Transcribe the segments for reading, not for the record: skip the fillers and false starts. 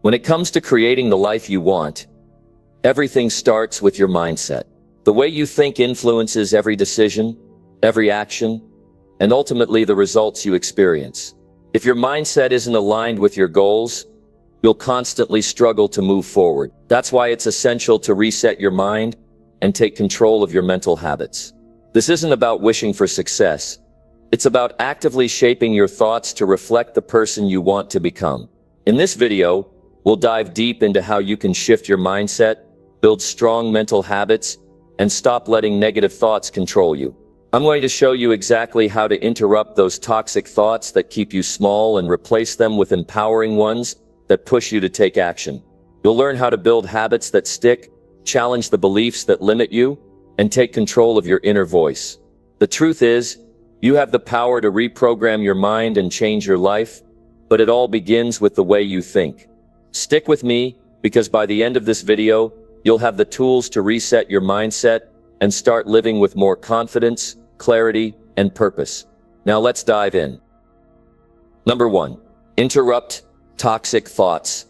When it comes to creating the life you want, everything starts with your mindset. The way you think influences every decision, every action, and ultimately the results you experience. If your mindset isn't aligned with your goals, you'll constantly struggle to move forward. That's why it's essential to reset your mind and take control of your mental habits. This isn't about wishing for success. It's about actively shaping your thoughts to reflect the person you want to become. In this video, we'll dive deep into how you can shift your mindset, build strong mental habits, and stop letting negative thoughts control you. I'm going to show you exactly how to interrupt those toxic thoughts that keep you small and replace them with empowering ones that push you to take action. You'll learn how to build habits that stick, challenge the beliefs that limit you, and take control of your inner voice. The truth is, you have the power to reprogram your mind and change your life, but it all begins with the way you think. Stick with me, because by the end of this video, you'll have the tools to reset your mindset and start living with more confidence, clarity, and purpose. Now let's dive in. Number 1, interrupt toxic thoughts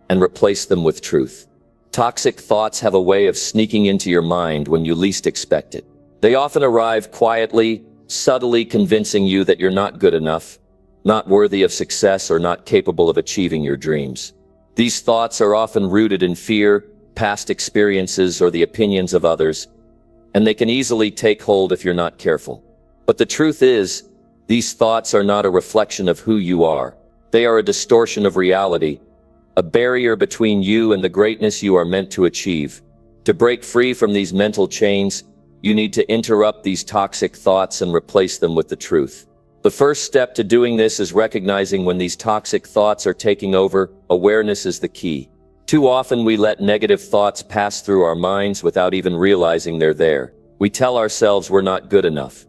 and replace them with truth. Toxic thoughts have a way of sneaking into your mind when you least expect it. They often arrive quietly, subtly convincing you that you're not good enough, not worthy of success, or not capable of achieving your dreams. These thoughts are often rooted in fear, past experiences, or the opinions of others, and they can easily take hold if you're not careful. But the truth is, these thoughts are not a reflection of who you are. They are a distortion of reality, a barrier between you and the greatness you are meant to achieve. To break free from these mental chains, you need to interrupt these toxic thoughts and replace them with the truth. The first step to doing this is recognizing when these toxic thoughts are taking over. Awareness is the key. Too often we let negative thoughts pass through our minds without even realizing they're there. We tell ourselves we're not good enough,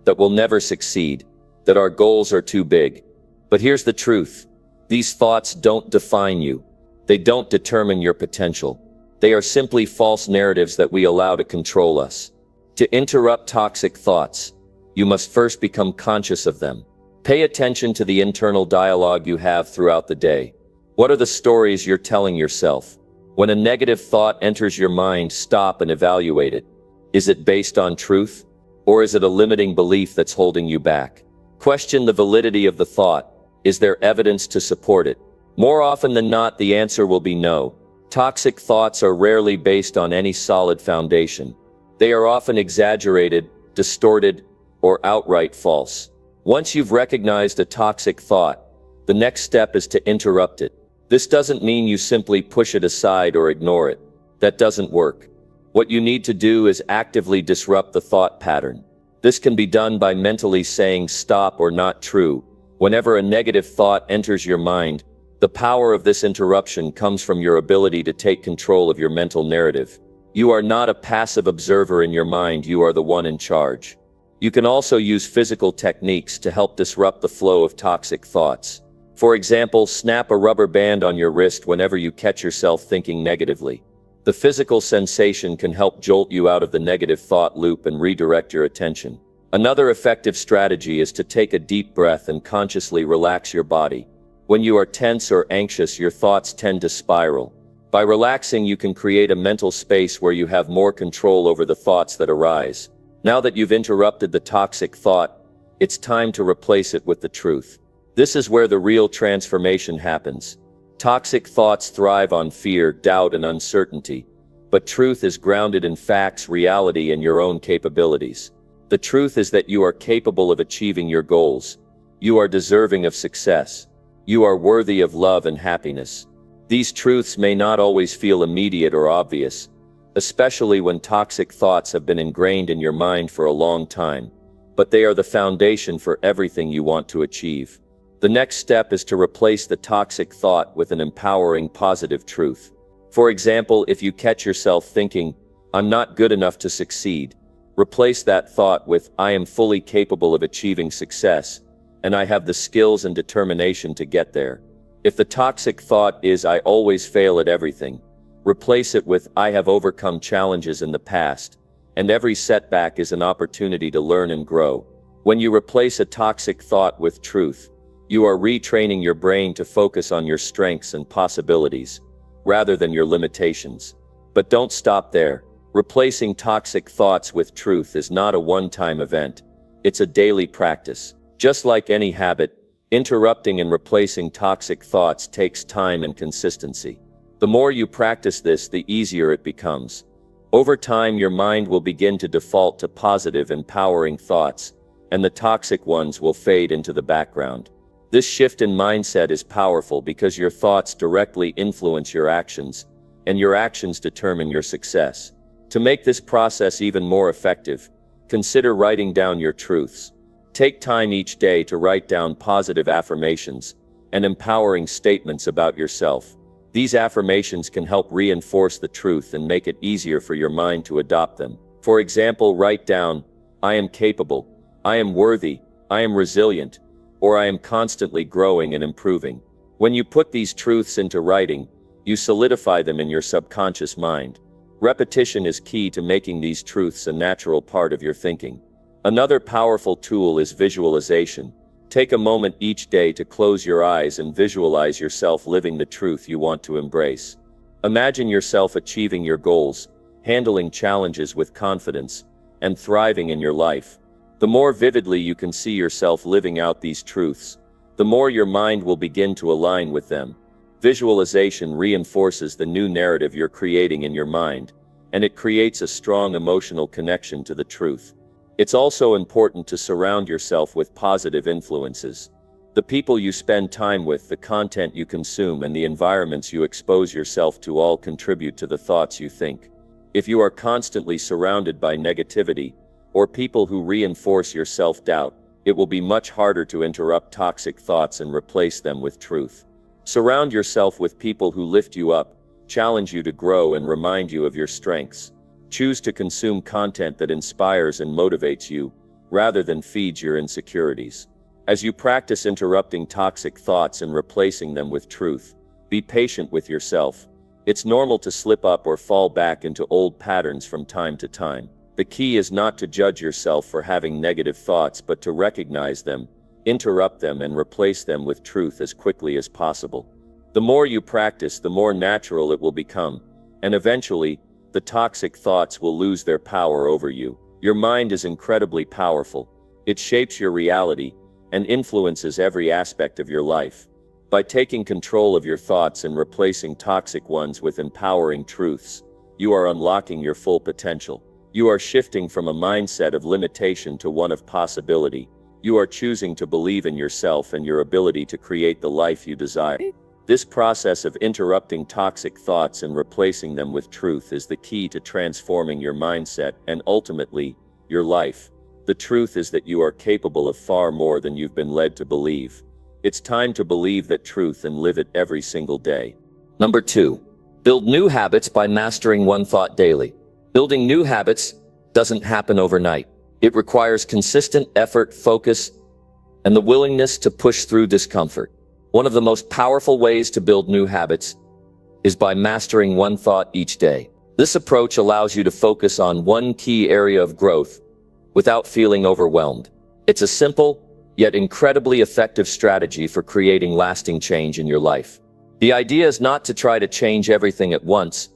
that we'll never succeed, that our goals are too big. But here's the truth. These thoughts don't define you. They don't determine your potential. They are simply false narratives that we allow to control us. To interrupt toxic thoughts, you must first become conscious of them. Pay attention to the internal dialogue you have throughout the day. What are the stories you're telling yourself? When a negative thought enters your mind, stop and evaluate it. Is it based on truth? Or is it a limiting belief that's holding you back? Question the validity of the thought. Is there evidence to support it? More often than not, the answer will be no. Toxic thoughts are rarely based on any solid foundation. They are often exaggerated, distorted, or outright false. Once you've recognized a toxic thought, the next step is to interrupt it. This doesn't mean you simply push it aside or ignore it. That doesn't work. What you need to do is actively disrupt the thought pattern. This can be done by mentally saying stop or not true. Whenever a negative thought enters your mind, the power of this interruption comes from your ability to take control of your mental narrative. You are not a passive observer in your mind, you are the one in charge. You can also use physical techniques to help disrupt the flow of toxic thoughts. For example, snap a rubber band on your wrist whenever you catch yourself thinking negatively. The physical sensation can help jolt you out of the negative thought loop and redirect your attention. Another effective strategy is to take a deep breath and consciously relax your body. When you are tense or anxious, your thoughts tend to spiral. By relaxing, you can create a mental space where you have more control over the thoughts that arise. Now that you've interrupted the toxic thought, it's time to replace it with the truth. This is where the real transformation happens. Toxic thoughts thrive on fear, doubt, and uncertainty, but truth is grounded in facts, reality, and your own capabilities. The truth is that you are capable of achieving your goals. You are deserving of success. You are worthy of love and happiness. These truths may not always feel immediate or obvious, especially when toxic thoughts have been ingrained in your mind for a long time, but they are the foundation for everything you want to achieve. The next step is to replace the toxic thought with an empowering, positive truth. For example, if you catch yourself thinking, "I'm not good enough to succeed," replace that thought with, "I am fully capable of achieving success, and I have the skills and determination to get there." If the toxic thought is, "I always fail at everything," replace it with, "I have overcome challenges in the past, and every setback is an opportunity to learn and grow." When you replace a toxic thought with truth, You are retraining your brain to focus on your strengths and possibilities, rather than your limitations. But don't stop there. Replacing toxic thoughts with truth is not a one-time event. It's a daily practice. Just like any habit, interrupting and replacing toxic thoughts takes time and consistency. The more you practice this, the easier it becomes. Over time, your mind will begin to default to positive, empowering thoughts, and the toxic ones will fade into the background. This shift in mindset is powerful because your thoughts directly influence your actions, and your actions determine your success. To make this process even more effective, consider writing down your truths. Take time each day to write down positive affirmations and empowering statements about yourself. These affirmations can help reinforce the truth and make it easier for your mind to adopt them. For example, write down, "I am capable," "I am worthy," "I am resilient," or "I am constantly growing and improving." When you put these truths into writing, you solidify them in your subconscious mind. Repetition is key to making these truths a natural part of your thinking. Another powerful tool is visualization. Take a moment each day to close your eyes and visualize yourself living the truth you want to embrace. Imagine yourself achieving your goals, handling challenges with confidence, and thriving in your life. The more vividly you can see yourself living out these truths, the more your mind will begin to align with them. Visualization reinforces the new narrative you're creating in your mind, and it creates a strong emotional connection to the truth. It's also important to surround yourself with positive influences. The people you spend time with, the content you consume, and the environments you expose yourself to all contribute to the thoughts you think. If you are constantly surrounded by negativity, or people who reinforce your self-doubt, it will be much harder to interrupt toxic thoughts and replace them with truth. Surround yourself with people who lift you up, challenge you to grow, and remind you of your strengths. Choose to consume content that inspires and motivates you, rather than feeds your insecurities. As you practice interrupting toxic thoughts and replacing them with truth, be patient with yourself. It's normal to slip up or fall back into old patterns from time to time. The key is not to judge yourself for having negative thoughts, but to recognize them, interrupt them, and replace them with truth as quickly as possible. The more you practice, the more natural it will become, and eventually, the toxic thoughts will lose their power over you. Your mind is incredibly powerful. It shapes your reality and influences every aspect of your life. By taking control of your thoughts and replacing toxic ones with empowering truths, you are unlocking your full potential. You are shifting from a mindset of limitation to one of possibility. You are choosing to believe in yourself and your ability to create the life you desire. This process of interrupting toxic thoughts and replacing them with truth is the key to transforming your mindset and ultimately, your life. The truth is that you are capable of far more than you've been led to believe. It's time to believe that truth and live it every single day. Number 2. Build new habits by mastering one thought daily. Building new habits doesn't happen overnight. It requires consistent effort, focus, and the willingness to push through discomfort. One of the most powerful ways to build new habits is by mastering one thought each day. This approach allows you to focus on one key area of growth without feeling overwhelmed. It's a simple, yet incredibly effective strategy for creating lasting change in your life. The idea is not to try to change everything at once,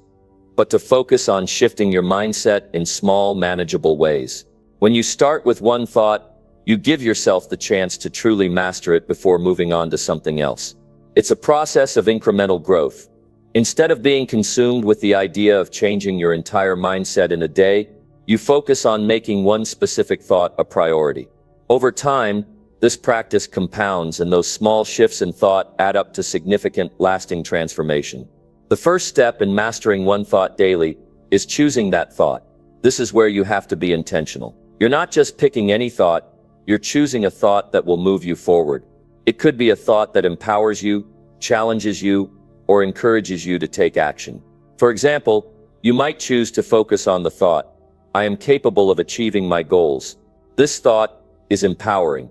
but to focus on shifting your mindset in small, manageable ways. When you start with one thought, you give yourself the chance to truly master it before moving on to something else. It's a process of incremental growth. Instead of being consumed with the idea of changing your entire mindset in a day, you focus on making one specific thought a priority. Over time, this practice compounds, and those small shifts in thought add up to significant, lasting transformation. The first step in mastering one thought daily is choosing that thought. This is where you have to be intentional. You're not just picking any thought, you're choosing a thought that will move you forward. It could be a thought that empowers you, challenges you, or encourages you to take action. For example, you might choose to focus on the thought, "I am capable of achieving my goals." This thought is empowering,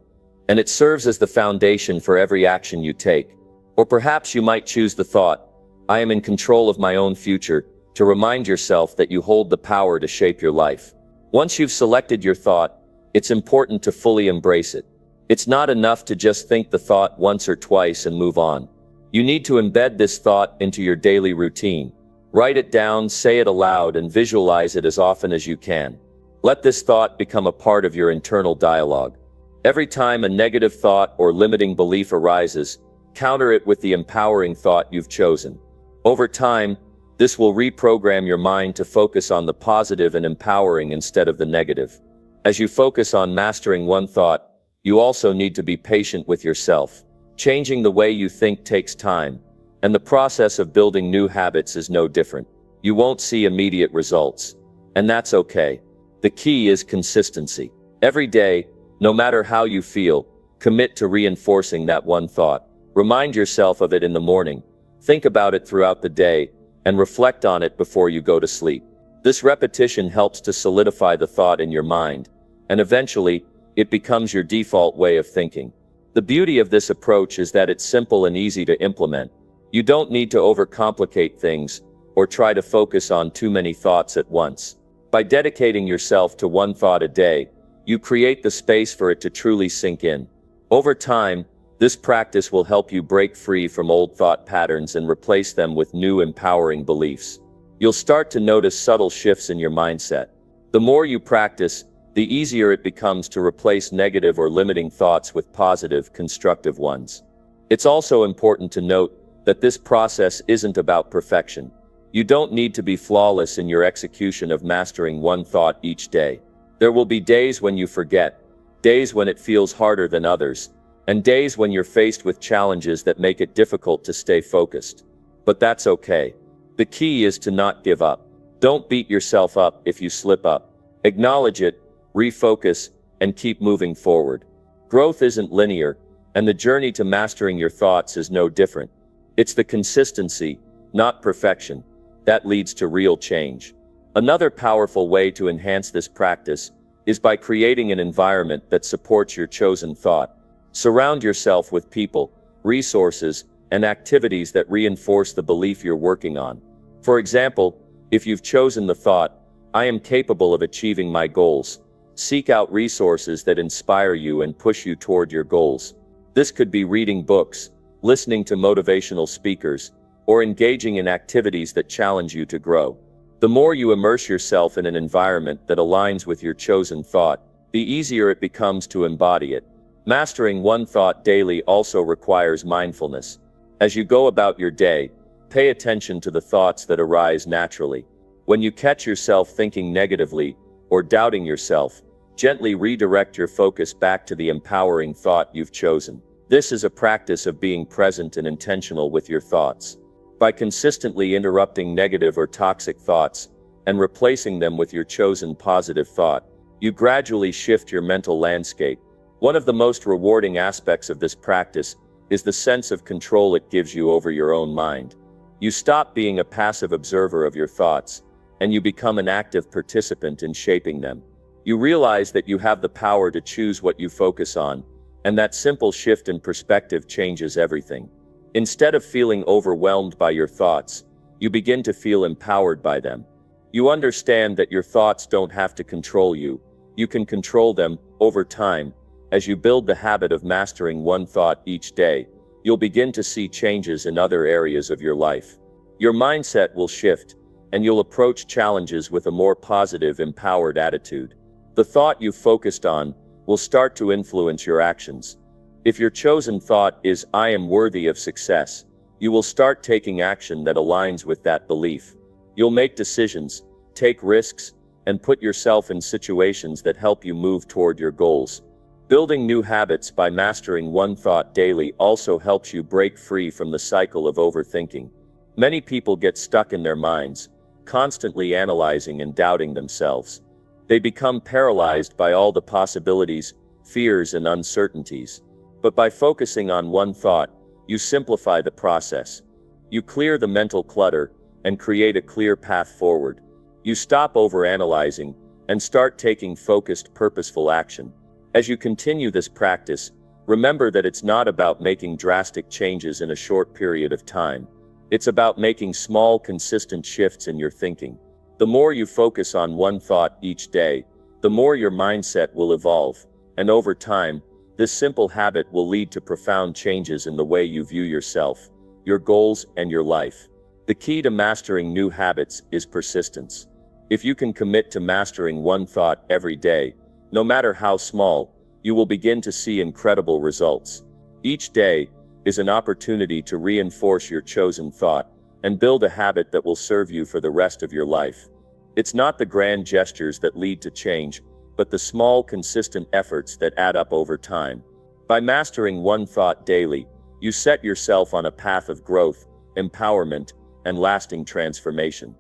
and it serves as the foundation for every action you take. Or perhaps you might choose the thought, "I am in control of my own future," to remind yourself that you hold the power to shape your life. Once you've selected your thought, it's important to fully embrace it. It's not enough to just think the thought once or twice and move on. You need to embed this thought into your daily routine. Write it down, say it aloud, and visualize it as often as you can. Let this thought become a part of your internal dialogue. Every time a negative thought or limiting belief arises, counter it with the empowering thought you've chosen. Over time, this will reprogram your mind to focus on the positive and empowering instead of the negative. As you focus on mastering one thought, you also need to be patient with yourself. Changing the way you think takes time, and the process of building new habits is no different. You won't see immediate results, and that's okay. The key is consistency. Every day, no matter how you feel, commit to reinforcing that one thought. Remind yourself of it in the morning. Think about it throughout the day, and reflect on it before you go to sleep. This repetition helps to solidify the thought in your mind, and eventually, it becomes your default way of thinking. The beauty of this approach is that it's simple and easy to implement. You don't need to overcomplicate things, or try to focus on too many thoughts at once. By dedicating yourself to one thought a day, you create the space for it to truly sink in. Over time, this practice will help you break free from old thought patterns and replace them with new empowering beliefs. You'll start to notice subtle shifts in your mindset. The more you practice, the easier it becomes to replace negative or limiting thoughts with positive, constructive ones. It's also important to note that this process isn't about perfection. You don't need to be flawless in your execution of mastering one thought each day. There will be days when you forget, days when it feels harder than others, and days when you're faced with challenges that make it difficult to stay focused. But that's okay. The key is to not give up. Don't beat yourself up if you slip up. Acknowledge it, refocus, and keep moving forward. Growth isn't linear, and the journey to mastering your thoughts is no different. It's the consistency, not perfection, that leads to real change. Another powerful way to enhance this practice is by creating an environment that supports your chosen thought. Surround yourself with people, resources, and activities that reinforce the belief you're working on. For example, if you've chosen the thought, "I am capable of achieving my goals," seek out resources that inspire you and push you toward your goals. This could be reading books, listening to motivational speakers, or engaging in activities that challenge you to grow. The more you immerse yourself in an environment that aligns with your chosen thought, the easier it becomes to embody it. Mastering one thought daily also requires mindfulness. As you go about your day, pay attention to the thoughts that arise naturally. When you catch yourself thinking negatively or doubting yourself, gently redirect your focus back to the empowering thought you've chosen. This is a practice of being present and intentional with your thoughts. By consistently interrupting negative or toxic thoughts and replacing them with your chosen positive thought, you gradually shift your mental landscape. One of the most rewarding aspects of this practice is the sense of control it gives you over your own mind. You stop being a passive observer of your thoughts, and you become an active participant in shaping them. You realize that you have the power to choose what you focus on, and that simple shift in perspective changes everything. Instead of feeling overwhelmed by your thoughts, you begin to feel empowered by them. You understand that your thoughts don't have to control you. You can control them. Over time, as you build the habit of mastering one thought each day, you'll begin to see changes in other areas of your life. Your mindset will shift, and you'll approach challenges with a more positive, empowered attitude. The thought you focused on will start to influence your actions. If your chosen thought is, "I am worthy of success," you will start taking action that aligns with that belief. You'll make decisions, take risks, and put yourself in situations that help you move toward your goals. Building new habits by mastering one thought daily also helps you break free from the cycle of overthinking. Many people get stuck in their minds, constantly analyzing and doubting themselves. They become paralyzed by all the possibilities, fears, and uncertainties. But by focusing on one thought, you simplify the process. You clear the mental clutter and create a clear path forward. You stop overanalyzing and start taking focused, purposeful action. As you continue this practice, remember that it's not about making drastic changes in a short period of time. It's about making small, consistent shifts in your thinking. The more you focus on one thought each day, the more your mindset will evolve, and over time, This simple habit will lead to profound changes in the way you view yourself, your goals, and your life. The key to mastering new habits is persistence. If you can commit to mastering one thought every day, no matter how small, you will begin to see incredible results. Each day is an opportunity to reinforce your chosen thought and build a habit that will serve you for the rest of your life. It's not the grand gestures that lead to change, but the small, consistent efforts that add up over time. By mastering one thought daily, you set yourself on a path of growth, empowerment, and lasting transformation.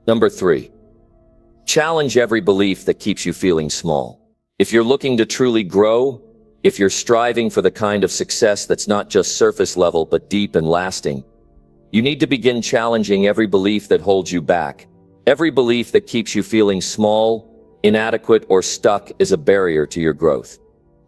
Number 3. Challenge every belief that keeps you feeling small. If you're looking to truly grow, if you're striving for the kind of success that's not just surface level but deep and lasting, you need to begin challenging every belief that holds you back. Every belief that keeps you feeling small, inadequate, or stuck is a barrier to your growth.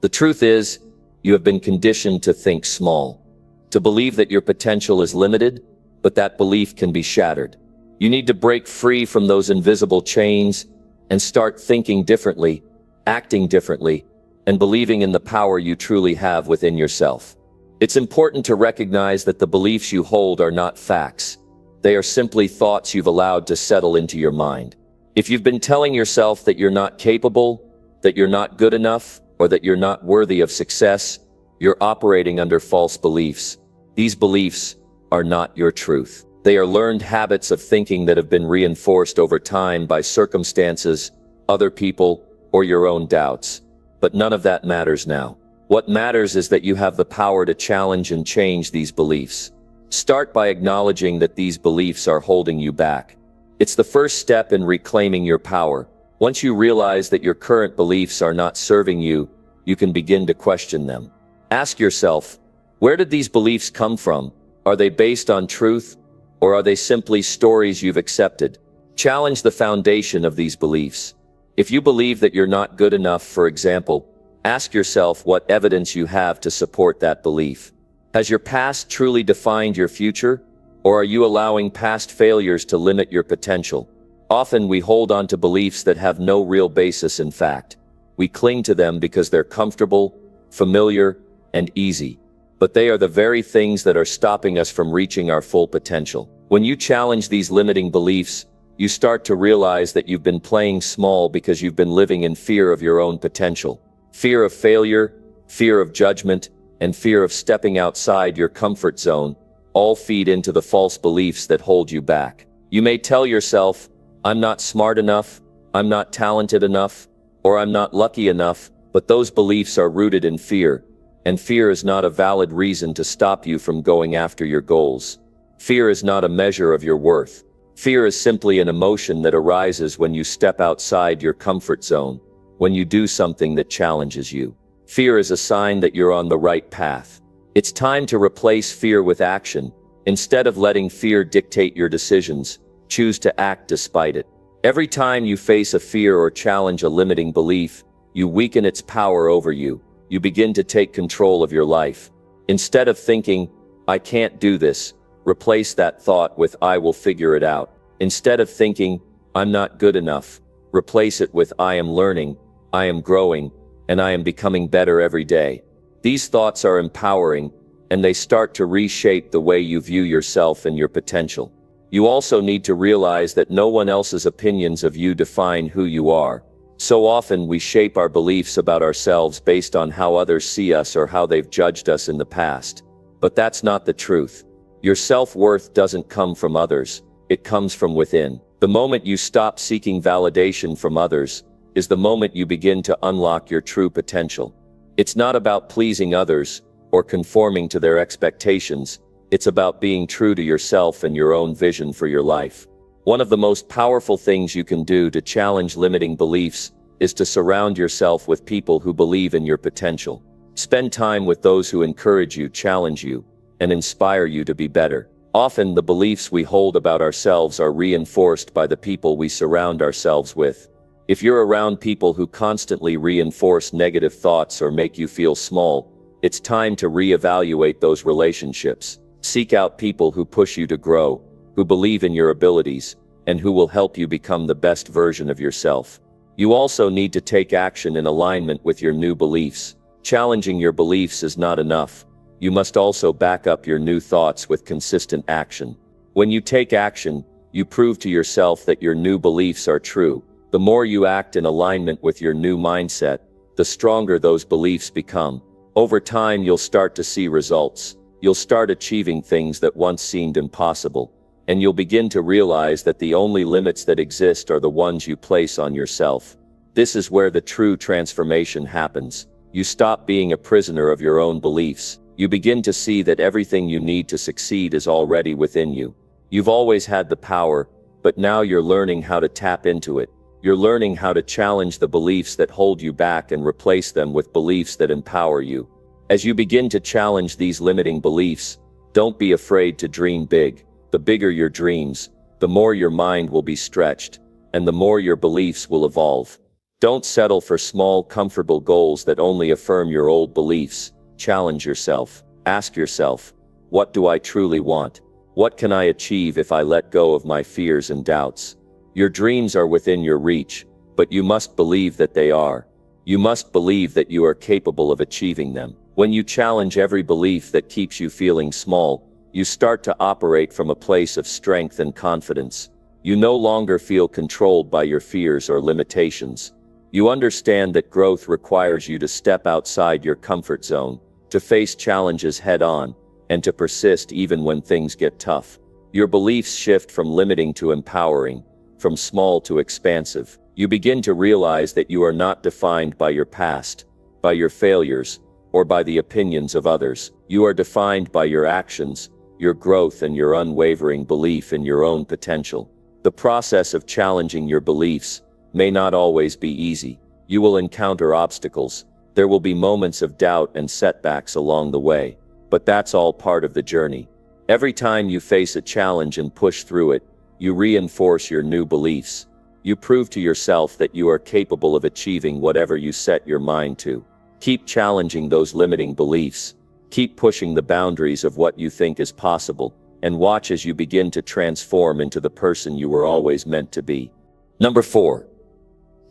The truth is, you have been conditioned to think small, to believe that your potential is limited, but that belief can be shattered. You need to break free from those invisible chains and start thinking differently, acting differently, and believing in the power you truly have within yourself. It's important to recognize that the beliefs you hold are not facts. They are simply thoughts you've allowed to settle into your mind. If you've been telling yourself that you're not capable, that you're not good enough, or that you're not worthy of success, you're operating under false beliefs. These beliefs are not your truth. They are learned habits of thinking that have been reinforced over time by circumstances, other people, or your own doubts. But none of that matters now. What matters is that you have the power to challenge and change these beliefs. Start by acknowledging that these beliefs are holding you back. It's the first step in reclaiming your power. Once you realize that your current beliefs are not serving you, you can begin to question them. Ask yourself, where did these beliefs come from? Are they based on truth, or are they simply stories you've accepted? Challenge the foundation of these beliefs. If you believe that you're not good enough, for example, ask yourself what evidence you have to support that belief. Has your past truly defined your future, or are you allowing past failures to limit your potential? Often we hold on to beliefs that have no real basis in fact. We cling to them because they're comfortable, familiar, and easy. But they are the very things that are stopping us from reaching our full potential. When you challenge these limiting beliefs, you start to realize that you've been playing small because you've been living in fear of your own potential. Fear of failure, fear of judgment, and fear of stepping outside your comfort zone all feed into the false beliefs that hold you back. You may tell yourself, I'm not smart enough, I'm not talented enough, or I'm not lucky enough, but those beliefs are rooted in fear, and fear is not a valid reason to stop you from going after your goals. Fear is not a measure of your worth. Fear is simply an emotion that arises when you step outside your comfort zone, when you do something that challenges you. Fear is a sign that you're on the right path. It's time to replace fear with action. Instead of letting fear dictate your decisions, choose to act despite it. Every time you face a fear or challenge a limiting belief, you weaken its power over you. You begin to take control of your life. Instead of thinking, I can't do this, replace that thought with I will figure it out. Instead of thinking, I'm not good enough, replace it with I am learning, I am growing, and I am becoming better every day. These thoughts are empowering, and they start to reshape the way you view yourself and your potential. You also need to realize that no one else's opinions of you define who you are. So often we shape our beliefs about ourselves based on how others see us or how they've judged us in the past. But that's not the truth. Your self-worth doesn't come from others, it comes from within. The moment you stop seeking validation from others is the moment you begin to unlock your true potential. It's not about pleasing others or conforming to their expectations. It's about being true to yourself and your own vision for your life. One of the most powerful things you can do to challenge limiting beliefs is to surround yourself with people who believe in your potential. Spend time with those who encourage you, challenge you, and inspire you to be better. Often the beliefs we hold about ourselves are reinforced by the people we surround ourselves with. If you're around people who constantly reinforce negative thoughts or make you feel small, it's time to reevaluate those relationships. Seek out people who push you to grow, who believe in your abilities, and who will help you become the best version of yourself. You also need to take action in alignment with your new beliefs. Challenging your beliefs is not enough. You must also back up your new thoughts with consistent action. When you take action, you prove to yourself that your new beliefs are true. The more you act in alignment with your new mindset, the stronger those beliefs become. Over time, you'll start to see results. You'll start achieving things that once seemed impossible. And you'll begin to realize that the only limits that exist are the ones you place on yourself. This is where the true transformation happens. You stop being a prisoner of your own beliefs. You begin to see that everything you need to succeed is already within you. You've always had the power, but now you're learning how to tap into it. You're learning how to challenge the beliefs that hold you back and replace them with beliefs that empower you. As you begin to challenge these limiting beliefs, don't be afraid to dream big. The bigger your dreams, the more your mind will be stretched, and the more your beliefs will evolve. Don't settle for small, comfortable goals that only affirm your old beliefs. Challenge yourself. Ask yourself, what do I truly want? What can I achieve if I let go of my fears and doubts? Your dreams are within your reach, but you must believe that they are. You must believe that you are capable of achieving them. When you challenge every belief that keeps you feeling small, you start to operate from a place of strength and confidence. You no longer feel controlled by your fears or limitations. You understand that growth requires you to step outside your comfort zone, to face challenges head-on, and to persist even when things get tough. Your beliefs shift from limiting to empowering, from small to expansive. You begin to realize that you are not defined by your past, by your failures, or by the opinions of others. You are defined by your actions, your growth, and your unwavering belief in your own potential. The process of challenging your beliefs may not always be easy. You will encounter obstacles. There will be moments of doubt and setbacks along the way. But that's all part of the journey. Every time you face a challenge and push through it, you reinforce your new beliefs. You prove to yourself that you are capable of achieving whatever you set your mind to. Keep challenging those limiting beliefs. Keep pushing the boundaries of what you think is possible, and watch as you begin to transform into the person you were always meant to be. Number 4.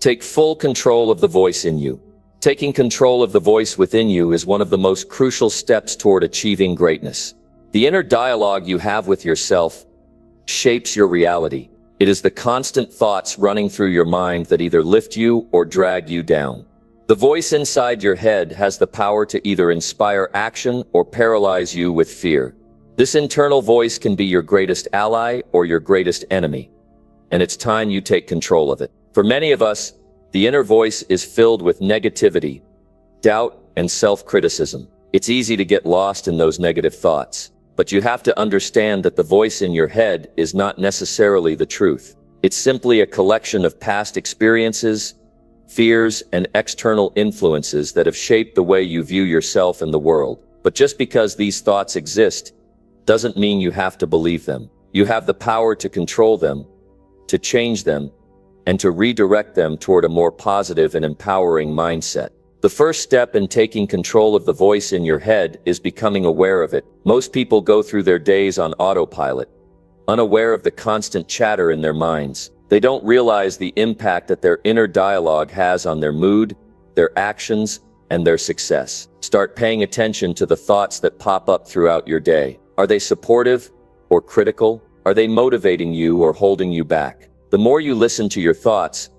Take full control of the voice in you. Taking control of the voice within you is one of the most crucial steps toward achieving greatness. The inner dialogue you have with yourself shapes your reality. It is the constant thoughts running through your mind that either lift you or drag you down. The voice inside your head has the power to either inspire action or paralyze you with fear. This internal voice can be your greatest ally or your greatest enemy, and it's time you take control of it. For many of us, the inner voice is filled with negativity, doubt, and self-criticism. It's easy to get lost in those negative thoughts, but you have to understand that the voice in your head is not necessarily the truth. It's simply a collection of past experiences, fears, and external influences that have shaped the way you view yourself and the world. But just because these thoughts exist doesn't mean you have to believe them. You have the power to control them, to change them, and to redirect them toward a more positive and empowering mindset. The first step in taking control of the voice in your head is becoming aware of it. Most people go through their days on autopilot, unaware of the constant chatter in their minds. They don't realize the impact that their inner dialogue has on their mood, their actions, and their success. Start paying attention to the thoughts that pop up throughout your day. Are they supportive or critical? Are they motivating you or holding you back? The more you listen to your thoughts,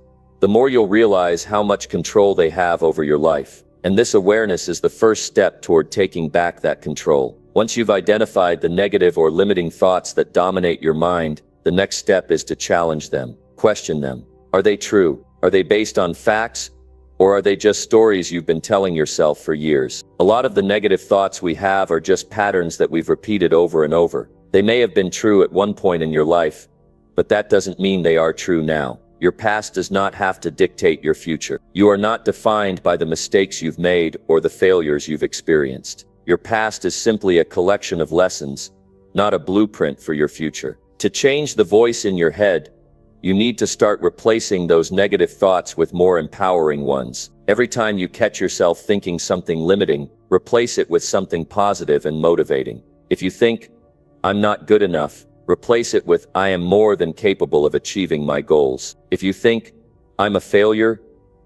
the more you'll realize how much control they have over your life. And this awareness is the first step toward taking back that control. Once you've identified the negative or limiting thoughts that dominate your mind, the next step is to challenge them. Question them. Are they true? Are they based on facts? Or are they just stories you've been telling yourself for years? A lot of the negative thoughts we have are just patterns that we've repeated over and over. They may have been true at one point in your life, but that doesn't mean they are true now. Your past does not have to dictate your future. You are not defined by the mistakes you've made or the failures you've experienced. Your past is simply a collection of lessons, not a blueprint for your future. To change the voice in your head, you need to start replacing those negative thoughts with more empowering ones. Every time you catch yourself thinking something limiting, replace it with something positive and motivating. If you think, "I'm not good enough," replace it with, "I am more than capable of achieving my goals." If you think, "I'm a failure,"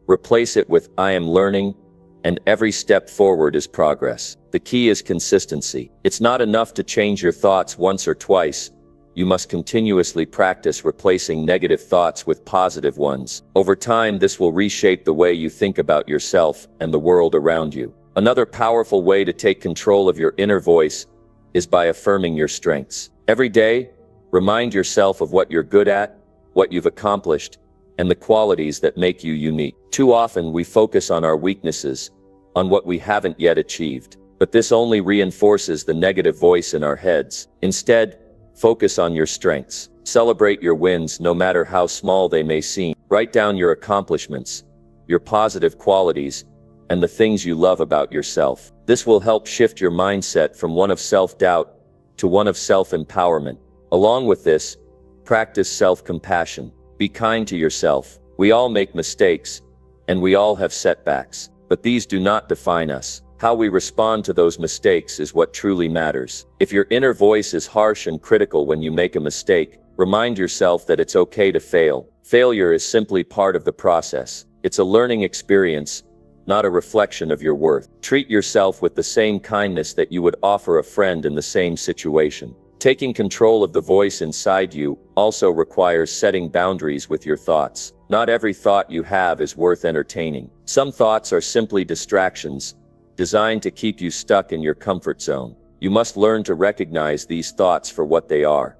replace it with, "I am learning, and every step forward is progress. The key is consistency. It's not enough to change your thoughts once or twice. You must continuously practice replacing negative thoughts with positive ones. Over time, this will reshape the way you think about yourself and the world around you. Another powerful way to take control of your inner voice is by affirming your strengths. Every day, remind yourself of what you're good at, what you've accomplished, and the qualities that make you unique. Too often, we focus on our weaknesses, on what we haven't yet achieved. But this only reinforces the negative voice in our heads. Instead, focus on your strengths. Celebrate your wins, no matter how small they may seem. Write down your accomplishments, your positive qualities, and the things you love about yourself. This will help shift your mindset from one of self-doubt to one of self-empowerment. Along with this, practice self-compassion. Be kind to yourself. We all make mistakes, and we all have setbacks, but these do not define us. How we respond to those mistakes is what truly matters. If your inner voice is harsh and critical when you make a mistake, remind yourself that it's okay to fail. Failure is simply part of the process. It's a learning experience, not a reflection of your worth. Treat yourself with the same kindness that you would offer a friend in the same situation. Taking control of the voice inside you also requires setting boundaries with your thoughts. Not every thought you have is worth entertaining. Some thoughts are simply distractions, designed to keep you stuck in your comfort zone. You must learn to recognize these thoughts for what they are.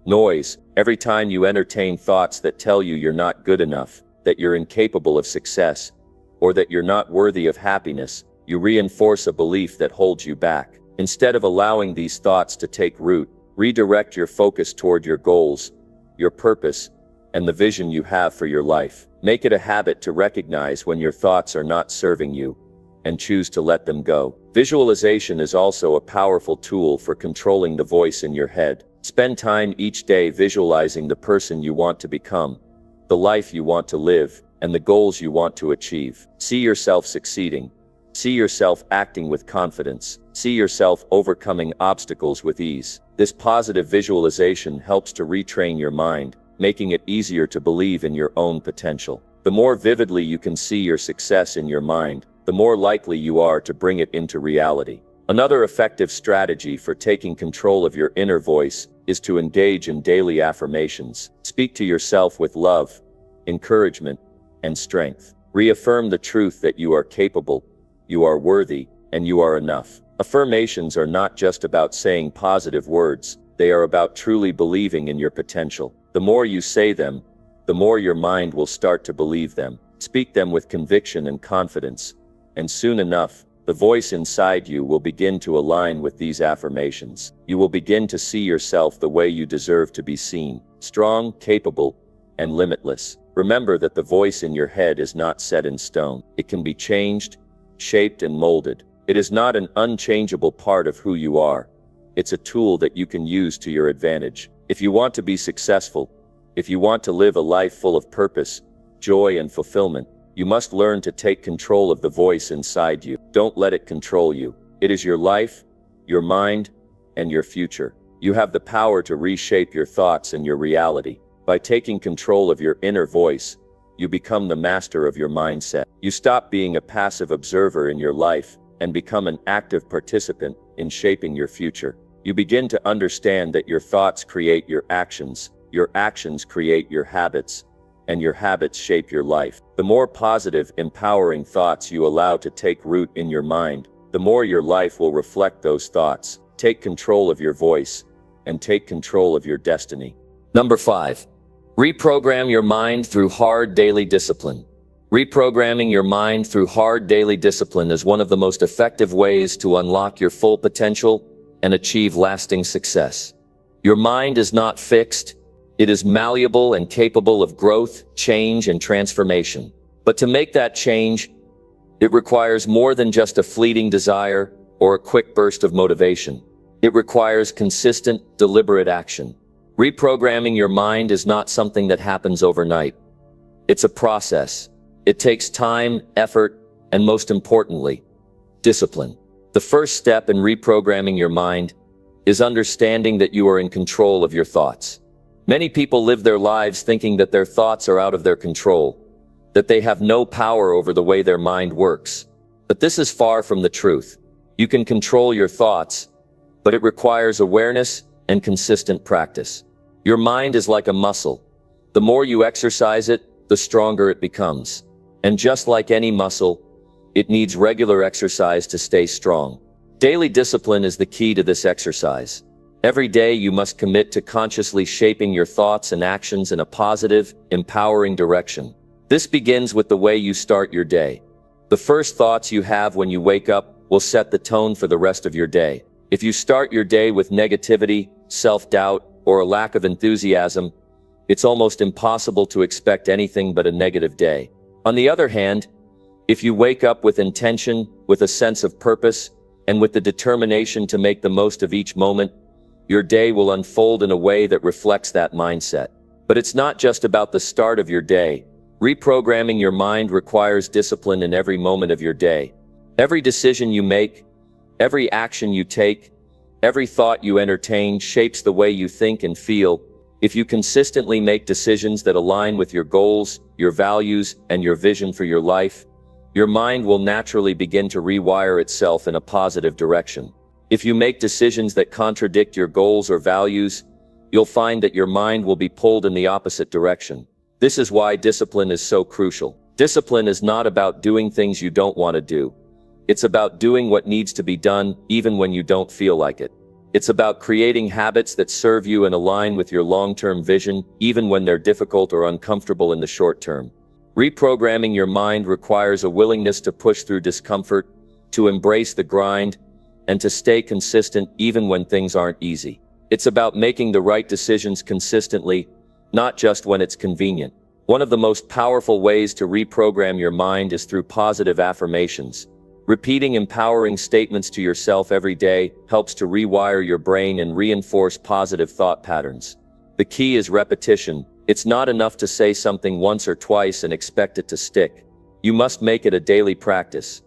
Noise. Every time you entertain thoughts that tell you you're not good enough, that you're incapable of success, or that you're not worthy of happiness, you reinforce a belief that holds you back. Instead of allowing these thoughts to take root, redirect your focus toward your goals, your purpose, and the vision you have for your life. Make it a habit to recognize when your thoughts are not serving you, and choose to let them go. Visualization is also a powerful tool for controlling the voice in your head. Spend time each day visualizing the person you want to become, the life you want to live, and the goals you want to achieve. See yourself succeeding. See yourself acting with confidence. See yourself overcoming obstacles with ease. This positive visualization helps to retrain your mind, making it easier to believe in your own potential. The more vividly you can see your success in your mind, the more likely you are to bring it into reality. Another effective strategy for taking control of your inner voice is to engage in daily affirmations. Speak to yourself with love, encouragement, and strength. Reaffirm the truth that you are capable, you are worthy, and you are enough. Affirmations are not just about saying positive words, they are about truly believing in your potential. The more you say them, the more your mind will start to believe them. Speak them with conviction and confidence, and soon enough, the voice inside you will begin to align with these affirmations. You will begin to see yourself the way you deserve to be seen: strong, capable, and limitless. Remember that the voice in your head is not set in stone. It can be changed, shaped, and molded. It is not an unchangeable part of who you are. It's a tool that you can use to your advantage. If you want to be successful, if you want to live a life full of purpose, joy, and fulfillment, you must learn to take control of the voice inside you. Don't let it control you. It is your life, your mind, and your future. You have the power to reshape your thoughts and your reality. By taking control of your inner voice, you become the master of your mindset. You stop being a passive observer in your life and become an active participant in shaping your future. You begin to understand that your thoughts create your actions create your habits, and your habits shape your life. The more positive, empowering thoughts you allow to take root in your mind, the more your life will reflect those thoughts. Take control of your voice, and take control of your destiny. Number 5. Reprogram your mind through hard daily discipline. Reprogramming your mind through hard daily discipline is one of the most effective ways to unlock your full potential and achieve lasting success. Your mind is not fixed. It is malleable and capable of growth, change, and transformation. But to make that change, it requires more than just a fleeting desire or a quick burst of motivation. It requires consistent, deliberate action. Reprogramming your mind is not something that happens overnight. It's a process. It takes time, effort, and most importantly, discipline. The first step in reprogramming your mind is understanding that you are in control of your thoughts. Many people live their lives thinking that their thoughts are out of their control, that they have no power over the way their mind works. But this is far from the truth. You can control your thoughts, but it requires awareness and consistent practice. Your mind is like a muscle. The more you exercise it, the stronger it becomes. And just like any muscle, it needs regular exercise to stay strong. Daily discipline is the key to this exercise. Every day you must commit to consciously shaping your thoughts and actions in a positive, empowering direction. This begins with the way you start your day. The first thoughts you have when you wake up will set the tone for the rest of your day. If you start your day with negativity, self-doubt, or a lack of enthusiasm, it's almost impossible to expect anything but a negative day. On the other hand, if you wake up with intention, with a sense of purpose, and with the determination to make the most of each moment, your day will unfold in a way that reflects that mindset. But it's not just about the start of your day. Reprogramming your mind requires discipline in every moment of your day. Every decision you make, every action you take, every thought you entertain shapes the way you think and feel. If you consistently make decisions that align with your goals, your values, and your vision for your life, your mind will naturally begin to rewire itself in a positive direction. If you make decisions that contradict your goals or values, you'll find that your mind will be pulled in the opposite direction. This is why discipline is so crucial. Discipline is not about doing things you don't want to do. It's about doing what needs to be done, even when you don't feel like it. It's about creating habits that serve you and align with your long-term vision, even when they're difficult or uncomfortable in the short term. Reprogramming your mind requires a willingness to push through discomfort, to embrace the grind, and to stay consistent even when things aren't easy. It's about making the right decisions consistently, not just when it's convenient. One of the most powerful ways to reprogram your mind is through positive affirmations. Repeating empowering statements to yourself every day helps to rewire your brain and reinforce positive thought patterns. The key is repetition. It's not enough to say something once or twice and expect it to stick. You must make it a daily practice.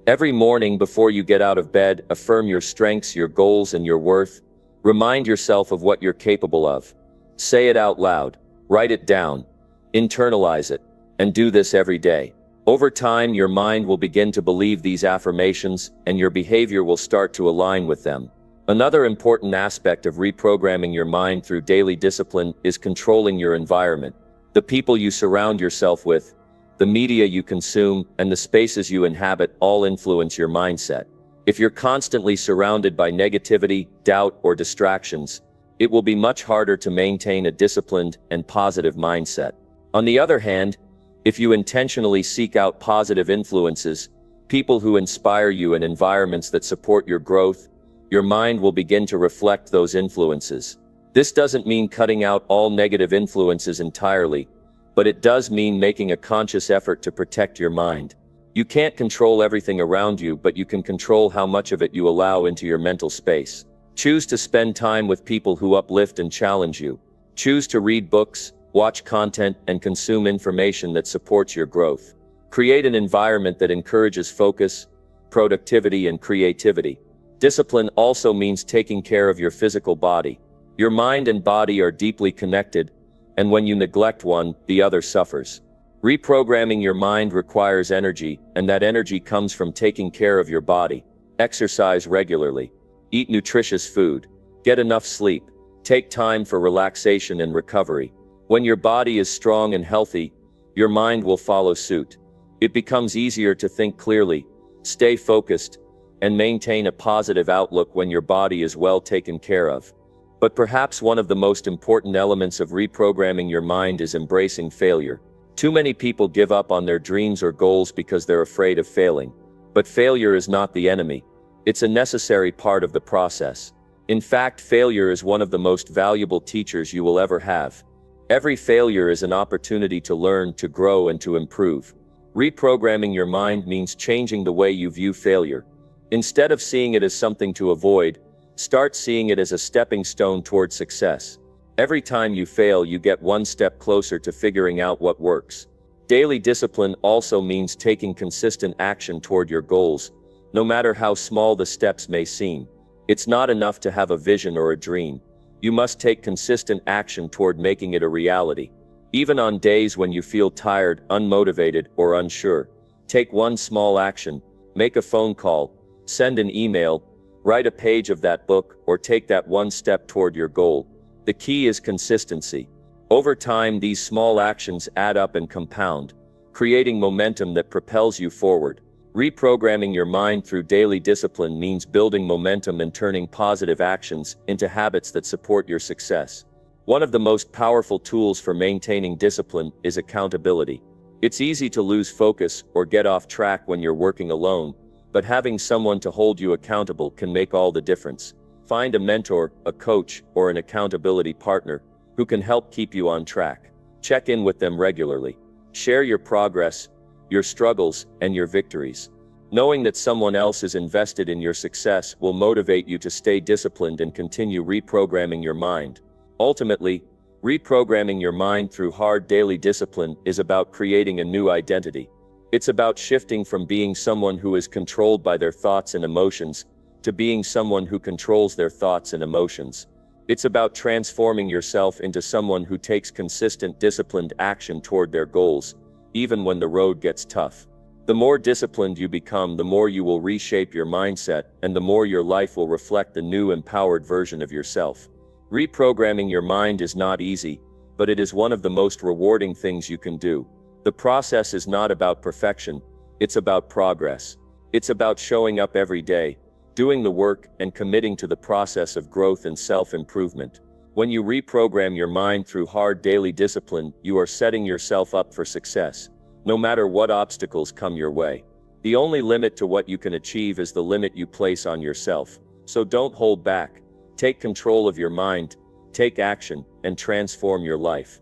Every morning before you get out of bed, affirm your strengths, your goals, and your worth. Remind yourself of what you're capable of. Say it out loud. Write it down. Internalize it. And do this every day. Over time, your mind will begin to believe these affirmations, and your behavior will start to align with them. Another important aspect of reprogramming your mind through daily discipline is controlling your environment. The people you surround yourself with, the media you consume, and the spaces you inhabit all influence your mindset. If you're constantly surrounded by negativity, doubt, or distractions, it will be much harder to maintain a disciplined and positive mindset. On the other hand, if you intentionally seek out positive influences, people who inspire you and environments that support your growth, your mind will begin to reflect those influences. This doesn't mean cutting out all negative influences entirely, but it does mean making a conscious effort to protect your mind. You can't control everything around you, but you can control how much of it you allow into your mental space. Choose to spend time with people who uplift and challenge you. Choose to read books, watch content, and consume information that supports your growth. Create an environment that encourages focus, productivity, and creativity. Discipline also means taking care of your physical body. Your mind and body are deeply connected, and when you neglect one, the other suffers. Reprogramming your mind requires energy, and that energy comes from taking care of your body. Exercise regularly. Eat nutritious food. Get enough sleep. Take time for relaxation and recovery. When your body is strong and healthy, your mind will follow suit. It becomes easier to think clearly, stay focused, and maintain a positive outlook when your body is well taken care of. But perhaps one of the most important elements of reprogramming your mind is embracing failure. Too many people give up on their dreams or goals because they're afraid of failing. But failure is not the enemy. It's a necessary part of the process. In fact, failure is one of the most valuable teachers you will ever have. Every failure is an opportunity to learn, to grow, and to improve. Reprogramming your mind means changing the way you view failure. Instead of seeing it as something to avoid, start seeing it as a stepping stone toward success. Every time you fail, you get one step closer to figuring out what works. Daily discipline also means taking consistent action toward your goals, no matter how small the steps may seem. It's not enough to have a vision or a dream. You must take consistent action toward making it a reality. Even on days when you feel tired, unmotivated, or unsure, take one small action, make a phone call, send an email, write a page of that book, or take that one step toward your goal. The key is consistency. Over time, these small actions add up and compound, creating momentum that propels you forward. Reprogramming your mind through daily discipline means building momentum and turning positive actions into habits that support your success. One of the most powerful tools for maintaining discipline is accountability. It's easy to lose focus or get off track when you're working alone, but having someone to hold you accountable can make all the difference. Find a mentor, a coach, or an accountability partner who can help keep you on track. Check in with them regularly. Share your progress, your struggles, and your victories. Knowing that someone else is invested in your success will motivate you to stay disciplined and continue reprogramming your mind. Ultimately, reprogramming your mind through hard daily discipline is about creating a new identity. It's about shifting from being someone who is controlled by their thoughts and emotions to being someone who controls their thoughts and emotions. It's about transforming yourself into someone who takes consistent, disciplined action toward their goals, even when the road gets tough. The more disciplined you become, the more you will reshape your mindset, and the more your life will reflect the new, empowered version of yourself. Reprogramming your mind is not easy, but it is one of the most rewarding things you can do. The process is not about perfection, it's about progress. It's about showing up every day, doing the work, and committing to the process of growth and self-improvement. When you reprogram your mind through hard daily discipline, you are setting yourself up for success, no matter what obstacles come your way. The only limit to what you can achieve is the limit you place on yourself. So don't hold back. Take control of your mind, take action, and transform your life.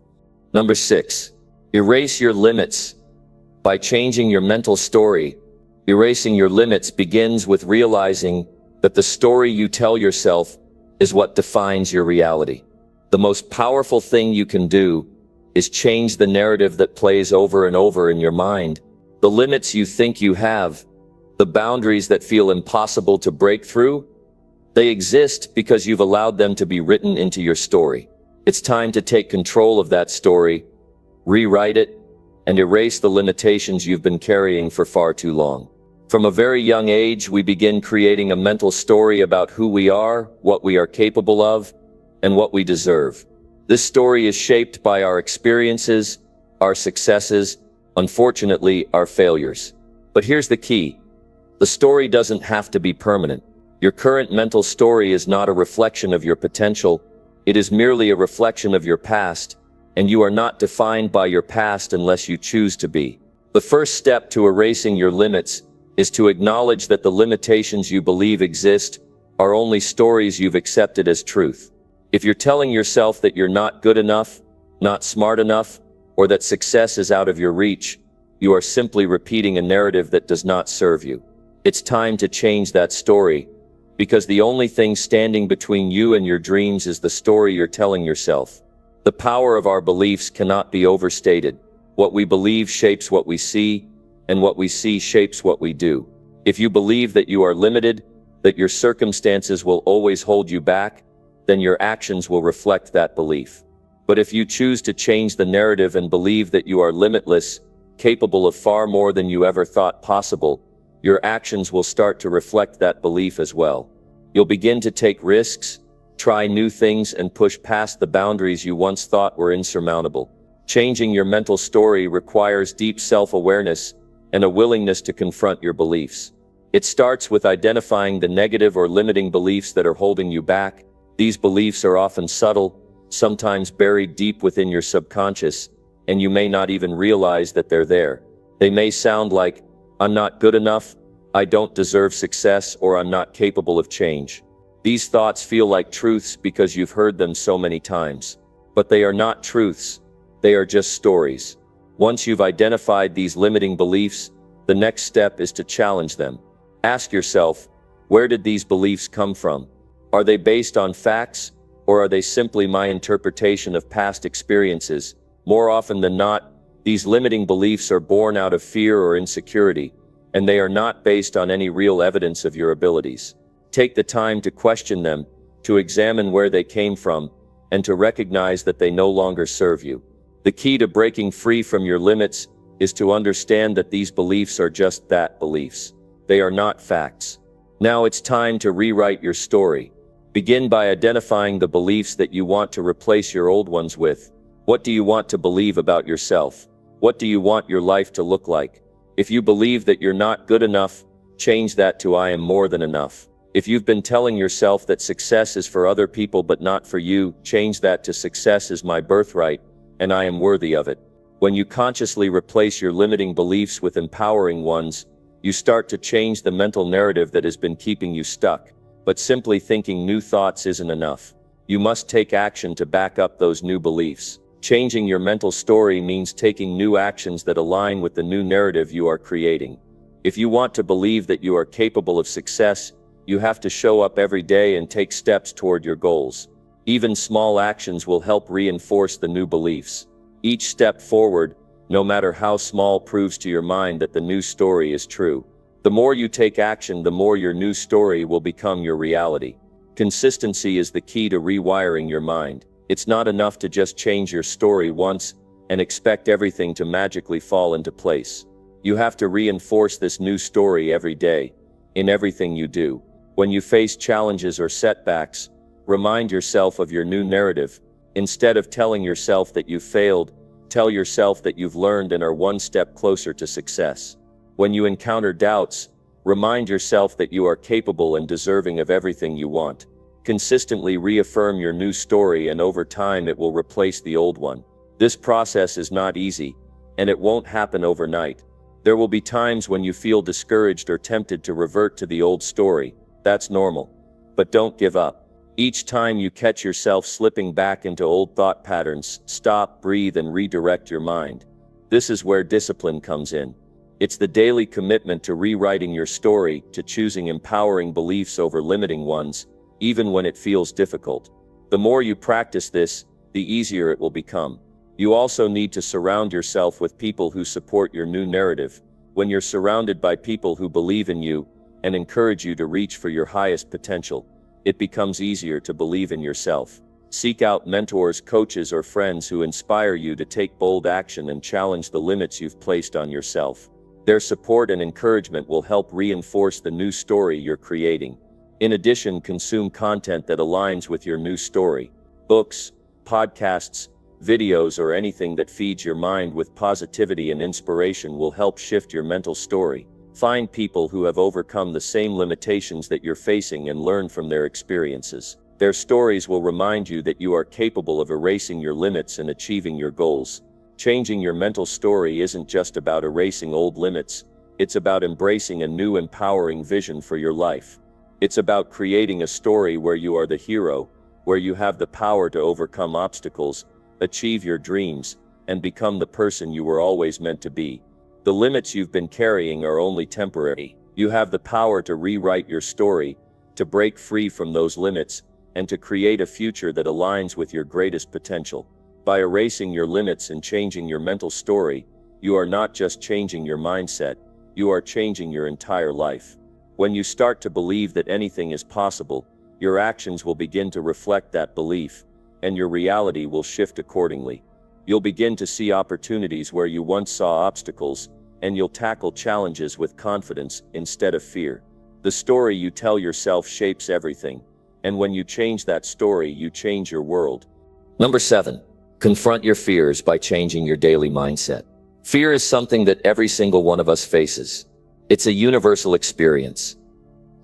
Number 6. Erase your limits. By changing your mental story, erasing your limits begins with realizing that the story you tell yourself is what defines your reality. The most powerful thing you can do is change the narrative that plays over and over in your mind. The limits you think you have, the boundaries that feel impossible to break through, they exist because you've allowed them to be written into your story. It's time to take control of that story, rewrite it, and erase the limitations you've been carrying for far too long. From a very young age, we begin creating a mental story about who we are, what we are capable of, and what we deserve. This story is shaped by our experiences, our successes, unfortunately, our failures. But here's the key. The story doesn't have to be permanent. Your current mental story is not a reflection of your potential. It is merely a reflection of your past, and you are not defined by your past unless you choose to be. The first step to erasing your limits is to acknowledge that the limitations you believe exist are only stories you've accepted as truth. If you're telling yourself that you're not good enough, not smart enough, or that success is out of your reach, you are simply repeating a narrative that does not serve you. It's time to change that story, because the only thing standing between you and your dreams is the story you're telling yourself. The power of our beliefs cannot be overstated. What we believe shapes what we see, and what we see shapes what we do. If you believe that you are limited, that your circumstances will always hold you back, then your actions will reflect that belief. But if you choose to change the narrative and believe that you are limitless, capable of far more than you ever thought possible, your actions will start to reflect that belief as well. You'll begin to take risks, try new things, and push past the boundaries you once thought were insurmountable. Changing your mental story requires deep self-awareness and a willingness to confront your beliefs. It starts with identifying the negative or limiting beliefs that are holding you back. These beliefs are often subtle, sometimes buried deep within your subconscious, and you may not even realize that they're there. They may sound like, "I'm not good enough," "I don't deserve success," or "I'm not capable of change." These thoughts feel like truths because you've heard them so many times. But they are not truths, they are just stories. Once you've identified these limiting beliefs, the next step is to challenge them. Ask yourself, where did these beliefs come from? Are they based on facts, or are they simply my interpretation of past experiences? More often than not, these limiting beliefs are born out of fear or insecurity, and they are not based on any real evidence of your abilities. Take the time to question them, to examine where they came from, and to recognize that they no longer serve you. The key to breaking free from your limits is to understand that these beliefs are just that, beliefs. They are not facts. Now it's time to rewrite your story. Begin by identifying the beliefs that you want to replace your old ones with. What do you want to believe about yourself? What do you want your life to look like? If you believe that you're not good enough, change that to I am more than enough. If you've been telling yourself that success is for other people but not for you, change that to success is my birthright, and I am worthy of it. When you consciously replace your limiting beliefs with empowering ones, you start to change the mental narrative that has been keeping you stuck. But simply thinking new thoughts isn't enough. You must take action to back up those new beliefs. Changing your mental story means taking new actions that align with the new narrative you are creating. If you want to believe that you are capable of success, you have to show up every day and take steps toward your goals. Even small actions will help reinforce the new beliefs. Each step forward, no matter how small, proves to your mind that the new story is true. The more you take action, the more your new story will become your reality. Consistency is the key to rewiring your mind. It's not enough to just change your story once and expect everything to magically fall into place. You have to reinforce this new story every day, in everything you do. When you face challenges or setbacks, remind yourself of your new narrative. Instead of telling yourself that you failed, tell yourself that you've learned and are one step closer to success. When you encounter doubts, remind yourself that you are capable and deserving of everything you want. Consistently reaffirm your new story, and over time it will replace the old one. This process is not easy, and it won't happen overnight. There will be times when you feel discouraged or tempted to revert to the old story. That's normal. But don't give up. Each time you catch yourself slipping back into old thought patterns, stop, breathe, and redirect your mind. This is where discipline comes in. It's the daily commitment to rewriting your story, to choosing empowering beliefs over limiting ones, even when it feels difficult. The more you practice this, the easier it will become. You also need to surround yourself with people who support your new narrative. When you're surrounded by people who believe in you and encourage you to reach for your highest potential, it becomes easier to believe in yourself. Seek out mentors, coaches, or friends who inspire you to take bold action and challenge the limits you've placed on yourself. Their support and encouragement will help reinforce the new story you're creating. In addition, consume content that aligns with your new story. Books, podcasts, videos, or anything that feeds your mind with positivity and inspiration will help shift your mental story. Find people who have overcome the same limitations that you're facing and learn from their experiences. Their stories will remind you that you are capable of erasing your limits and achieving your goals. Changing your mental story isn't just about erasing old limits, it's about embracing a new empowering vision for your life. It's about creating a story where you are the hero, where you have the power to overcome obstacles, achieve your dreams, and become the person you were always meant to be. The limits you've been carrying are only temporary. You have the power to rewrite your story, to break free from those limits, and to create a future that aligns with your greatest potential. By erasing your limits and changing your mental story, you are not just changing your mindset, you are changing your entire life. When you start to believe that anything is possible, your actions will begin to reflect that belief, and your reality will shift accordingly. You'll begin to see opportunities where you once saw obstacles, and you'll tackle challenges with confidence instead of fear. The story you tell yourself shapes everything, and when you change that story, you change your world. Number 7. Confront your fears by changing your daily mindset. Fear is something that every single one of us faces. It's a universal experience,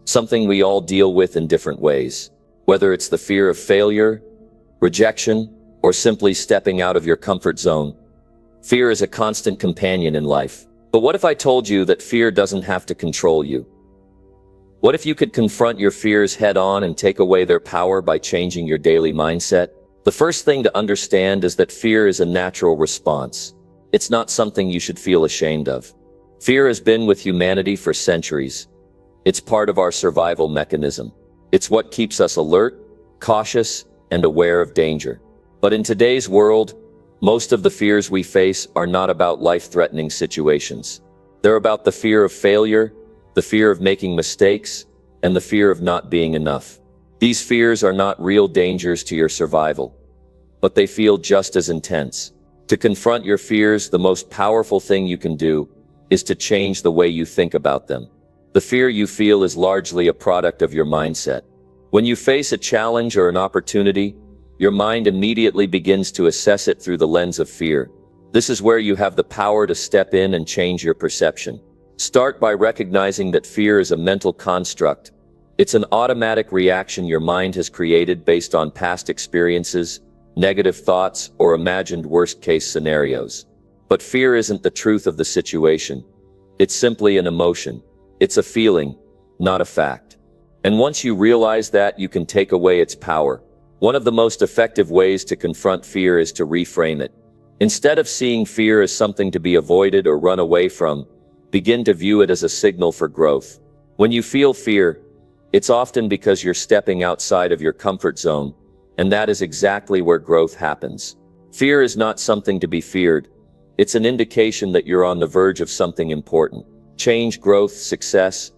something we all deal with in different ways. Whether it's the fear of failure, rejection, or simply stepping out of your comfort zone, fear is a constant companion in life. But what if I told you that fear doesn't have to control you? What if you could confront your fears head on and take away their power by changing your daily mindset? The first thing to understand is that fear is a natural response. It's not something you should feel ashamed of. Fear has been with humanity for centuries. It's part of our survival mechanism. It's what keeps us alert, cautious, and aware of danger. But in today's world, most of the fears we face are not about life-threatening situations. They're about the fear of failure, the fear of making mistakes, and the fear of not being enough. These fears are not real dangers to your survival, but they feel just as intense. To confront your fears, the most powerful thing you can do is to change the way you think about them. The fear you feel is largely a product of your mindset. When you face a challenge or an opportunity, your mind immediately begins to assess it through the lens of fear. This is where you have the power to step in and change your perception. Start by recognizing that fear is a mental construct. It's an automatic reaction your mind has created based on past experiences, negative thoughts, or imagined worst-case scenarios. But fear isn't the truth of the situation. It's simply an emotion. It's a feeling, not a fact. And once you realize that, you can take away its power. One of the most effective ways to confront fear is to reframe it. Instead of seeing fear as something to be avoided or run away from, begin to view it as a signal for growth. When you feel fear, it's often because you're stepping outside of your comfort zone, and that is exactly where growth happens. Fear is not something to be feared. It's an indication that you're on the verge of something important. Change, growth, success.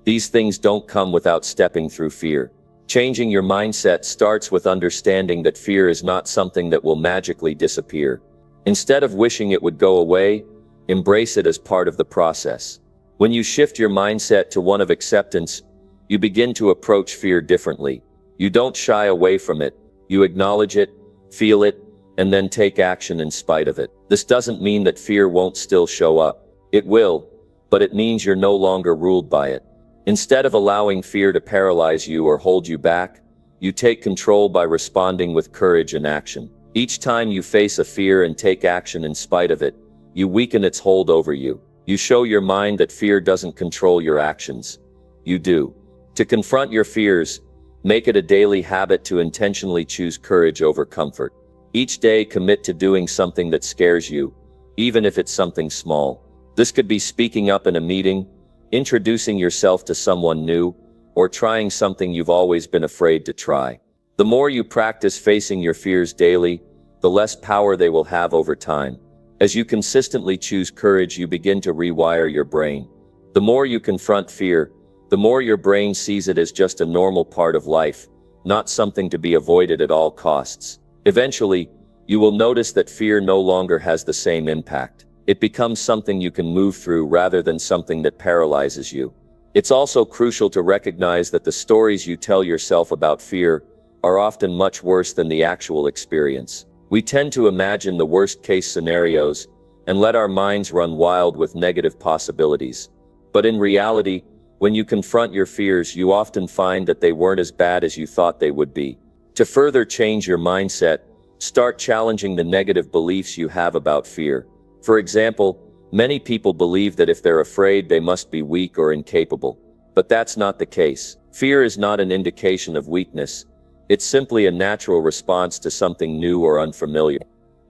These things don't come without stepping through fear. Changing your mindset starts with understanding that fear is not something that will magically disappear. Instead of wishing it would go away, embrace it as part of the process. When you shift your mindset to one of acceptance, you begin to approach fear differently. You don't shy away from it. You acknowledge it, feel it, and then take action in spite of it. This doesn't mean that fear won't still show up. It will, but it means you're no longer ruled by it. Instead of allowing fear to paralyze you or hold you back, you take control by responding with courage and action. Each time you face a fear and take action in spite of it, you weaken its hold over you. You show your mind that fear doesn't control your actions. You do. To confront your fears, make it a daily habit to intentionally choose courage over comfort. Each day, commit to doing something that scares you, even if it's something small. This could be speaking up in a meeting, introducing yourself to someone new, or trying something you've always been afraid to try. The more you practice facing your fears daily, the less power they will have over time. As you consistently choose courage, you begin to rewire your brain. The more you confront fear, the more your brain sees it as just a normal part of life, not something to be avoided at all costs. Eventually, you will notice that fear no longer has the same impact. It becomes something you can move through rather than something that paralyzes you. It's also crucial to recognize that the stories you tell yourself about fear are often much worse than the actual experience. We tend to imagine the worst-case scenarios and let our minds run wild with negative possibilities. But in reality, when you confront your fears, you often find that they weren't as bad as you thought they would be. To further change your mindset, start challenging the negative beliefs you have about fear. For example, many people believe that if they're afraid, they must be weak or incapable. But that's not the case. Fear is not an indication of weakness. It's simply a natural response to something new or unfamiliar.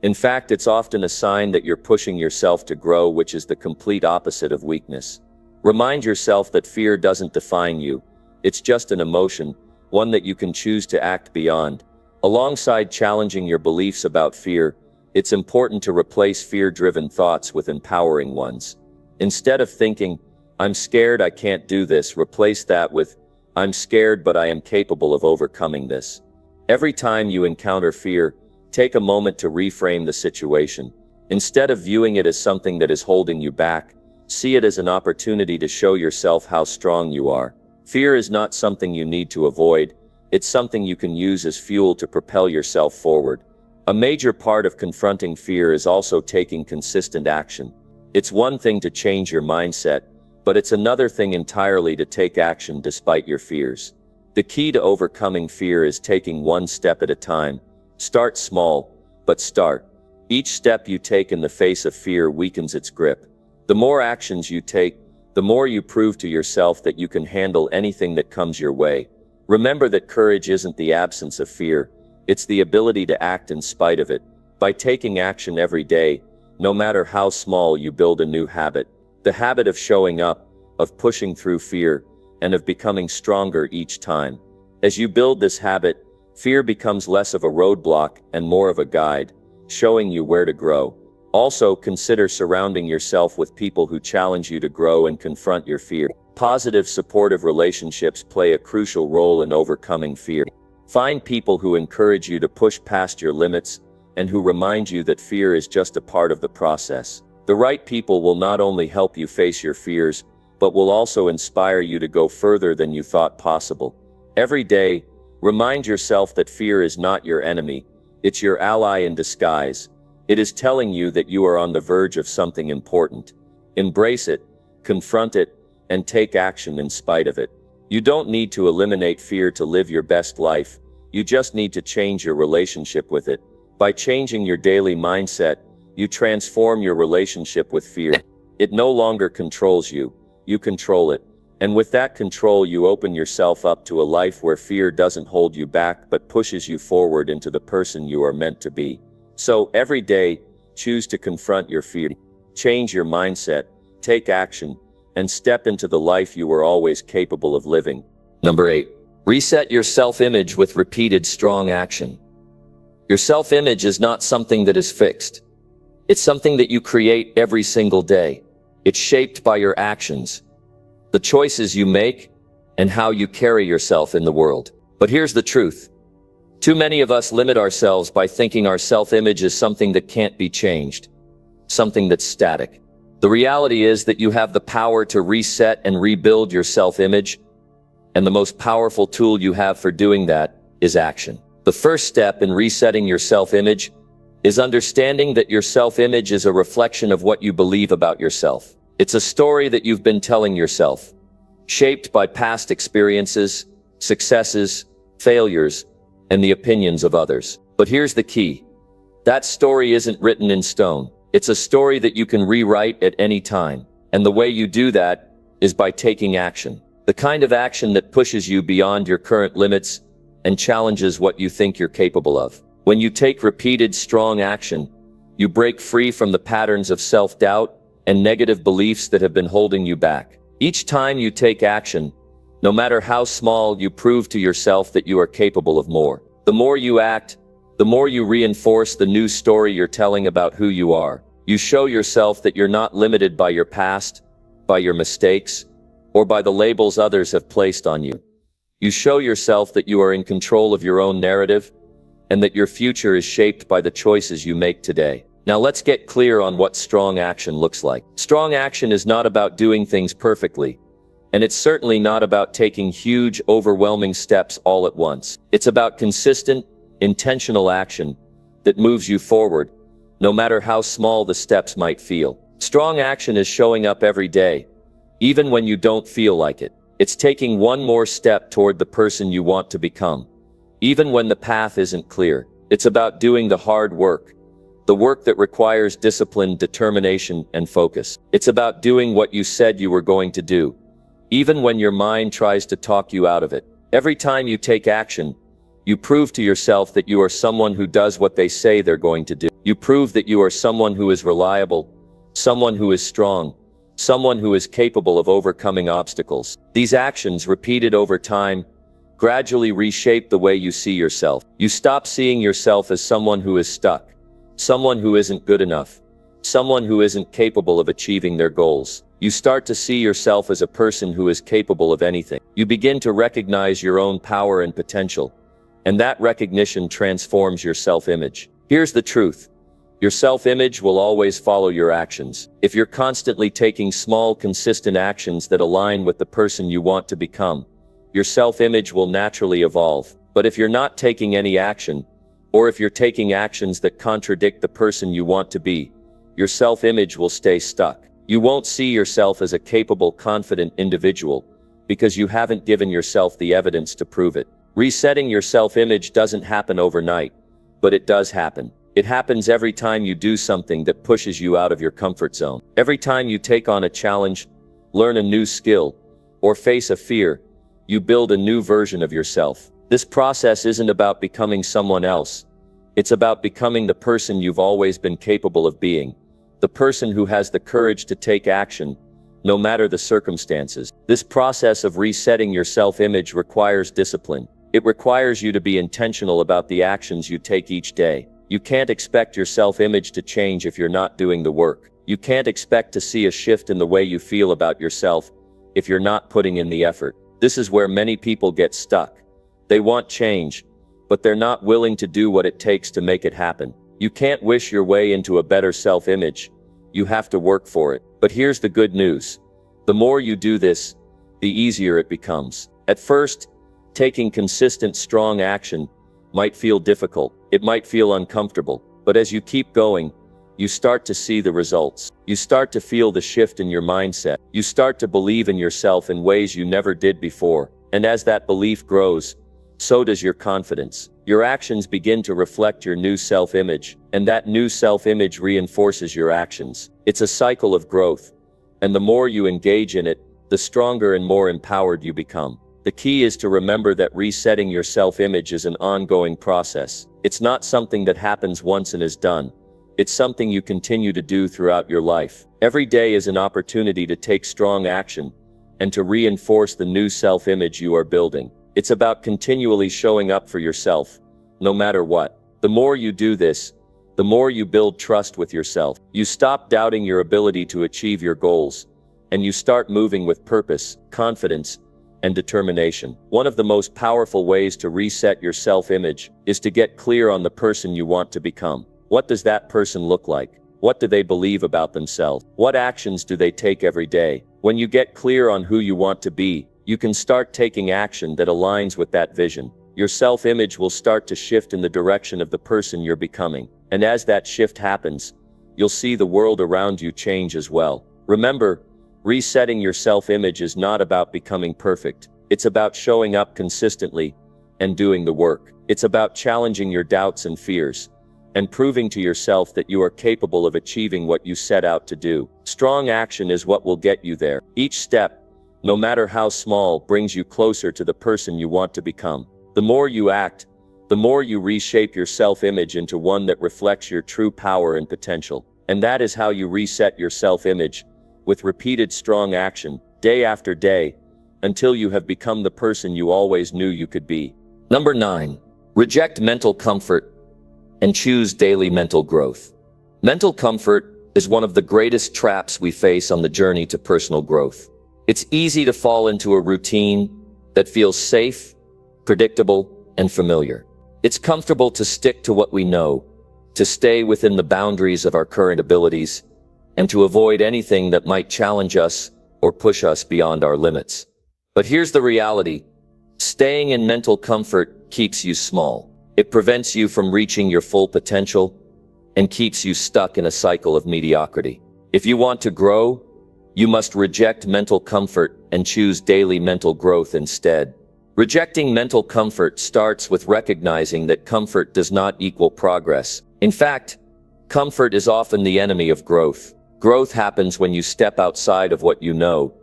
In fact, it's often a sign that you're pushing yourself to grow, which is the complete opposite of weakness. Remind yourself that fear doesn't define you. It's just an emotion, one that you can choose to act beyond. Alongside challenging your beliefs about fear, it's important to replace fear-driven thoughts with empowering ones. Instead of thinking, "I'm scared, I can't do this," replace that with, "I'm scared, but I am capable of overcoming this." Every time you encounter fear, take a moment to reframe the situation. Instead of viewing it as something that is holding you back, see it as an opportunity to show yourself how strong you are. Fear is not something you need to avoid. It's something you can use as fuel to propel yourself forward. A major part of confronting fear is also taking consistent action. It's one thing to change your mindset, but it's another thing entirely to take action despite your fears. The key to overcoming fear is taking one step at a time. Start small, but start. Each step you take in the face of fear weakens its grip. The more actions you take, the more you prove to yourself that you can handle anything that comes your way. Remember that courage isn't the absence of fear. It's the ability to act in spite of it. By taking action every day, no matter how small, you build a new habit. The habit of showing up, of pushing through fear, and of becoming stronger each time. As you build this habit, fear becomes less of a roadblock and more of a guide, showing you where to grow. Also, consider surrounding yourself with people who challenge you to grow and confront your fear. Positive, supportive relationships play a crucial role in overcoming fear. Find people who encourage you to push past your limits and who remind you that fear is just a part of the process. The right people will not only help you face your fears, but will also inspire you to go further than you thought possible. Every day, remind yourself that fear is not your enemy, it's your ally in disguise. It is telling you that you are on the verge of something important. Embrace it, confront it, and take action in spite of it. You don't need to eliminate fear to live your best life. You just need to change your relationship with it. By changing your daily mindset, you transform your relationship with fear. It no longer controls you. You control it. And with that control, you open yourself up to a life where fear doesn't hold you back but pushes you forward into the person you are meant to be. So every day, choose to confront your fear. Change your mindset, take action, and step into the life you were always capable of living. Number 8. Reset your self-image with repeated strong action. Your self-image is not something that is fixed. It's something that you create every single day. It's shaped by your actions, the choices you make, and how you carry yourself in the world. But here's the truth. Too many of us limit ourselves by thinking our self-image is something that can't be changed, something that's static. The reality is that you have the power to reset and rebuild your self-image, and the most powerful tool you have for doing that is action. The first step in resetting your self-image is understanding that your self-image is a reflection of what you believe about yourself. It's a story that you've been telling yourself, shaped by past experiences, successes, failures, and the opinions of others. But here's the key. That story isn't written in stone. It's a story that you can rewrite at any time. And the way you do that is by taking action. The kind of action that pushes you beyond your current limits and challenges what you think you're capable of. When you take repeated, strong action, you break free from the patterns of self-doubt and negative beliefs that have been holding you back. Each time you take action, no matter how small, you prove to yourself that you are capable of more. The more you act, the more you reinforce the new story you're telling about who you are. You show yourself that you're not limited by your past, by your mistakes, or by the labels others have placed on you. You show yourself that you are in control of your own narrative, and that your future is shaped by the choices you make today. Now let's get clear on what strong action looks like. Strong action is not about doing things perfectly, and it's certainly not about taking huge, overwhelming steps all at once. It's about consistent, intentional action that moves you forward, no matter how small the steps might feel. Strong action is showing up every day, even when you don't feel like it. It's taking one more step toward the person you want to become, even when the path isn't clear. It's about doing the hard work, the work that requires discipline, determination, and focus. It's about doing what you said you were going to do, even when your mind tries to talk you out of it. Every time you take action, you prove to yourself that you are someone who does what they say they're going to do. You prove that you are someone who is reliable, someone who is strong, someone who is capable of overcoming obstacles. These actions, repeated over time, gradually reshape the way you see yourself. You stop seeing yourself as someone who is stuck, someone who isn't good enough, someone who isn't capable of achieving their goals. You start to see yourself as a person who is capable of anything. You begin to recognize your own power and potential, and that recognition transforms your self-image. Here's the truth. Your self-image will always follow your actions. If you're constantly taking small, consistent actions that align with the person you want to become, your self-image will naturally evolve. But if you're not taking any action, or if you're taking actions that contradict the person you want to be, your self-image will stay stuck. You won't see yourself as a capable, confident individual because you haven't given yourself the evidence to prove it. Resetting your self-image doesn't happen overnight, but it does happen. It happens every time you do something that pushes you out of your comfort zone. Every time you take on a challenge, learn a new skill, or face a fear, you build a new version of yourself. This process isn't about becoming someone else. It's about becoming the person you've always been capable of being. The person who has the courage to take action, no matter the circumstances. This process of resetting your self-image requires discipline. It requires you to be intentional about the actions you take each day. You can't expect your self-image to change if you're not doing the work. You can't expect to see a shift in the way you feel about yourself if you're not putting in the effort. This is where many people get stuck. They want change, but they're not willing to do what it takes to make it happen. You can't wish your way into a better self-image. You have to work for it. But here's the good news. The more you do this, the easier it becomes. At first, taking consistent, strong action might feel difficult. It might feel uncomfortable. But as you keep going, you start to see the results. You start to feel the shift in your mindset. You start to believe in yourself in ways you never did before. And as that belief grows, so does your confidence. Your actions begin to reflect your new self-image, and that new self-image reinforces your actions. It's a cycle of growth, and the more you engage in it, the stronger and more empowered you become. The key is to remember that resetting your self-image is an ongoing process. It's not something that happens once and is done. It's something you continue to do throughout your life. Every day is an opportunity to take strong action and to reinforce the new self-image you are building. It's about continually showing up for yourself, no matter what. The more you do this, the more you build trust with yourself. You stop doubting your ability to achieve your goals, and you start moving with purpose, confidence, and determination. One of the most powerful ways to reset your self-image is to get clear on the person you want to become. What does that person look like? What do they believe about themselves? What actions do they take every day? When you get clear on who you want to be, you can start taking action that aligns with that vision. Your self-image will start to shift in the direction of the person you're becoming. And as that shift happens, you'll see the world around you change as well. Remember, resetting your self-image is not about becoming perfect. It's about showing up consistently and doing the work. It's about challenging your doubts and fears and proving to yourself that you are capable of achieving what you set out to do. Strong action is what will get you there. Each step, no matter how small, brings you closer to the person you want to become. The more you act, the more you reshape your self-image into one that reflects your true power and potential. And that is how you reset your self-image, with repeated strong action, day after day, until you have become the person you always knew you could be. Number 9. Reject mental comfort and choose daily mental growth. Mental comfort is one of the greatest traps we face on the journey to personal growth. It's easy to fall into a routine that feels safe, predictable, and familiar. It's comfortable to stick to what we know, to stay within the boundaries of our current abilities, and to avoid anything that might challenge us or push us beyond our limits. But here's the reality. Staying in mental comfort keeps you small. It prevents you from reaching your full potential and keeps you stuck in a cycle of mediocrity. If you want to grow, you must reject mental comfort and choose daily mental growth instead. Rejecting mental comfort starts with recognizing that comfort does not equal progress. In fact, comfort is often the enemy of growth. Growth happens when you step outside of what you know,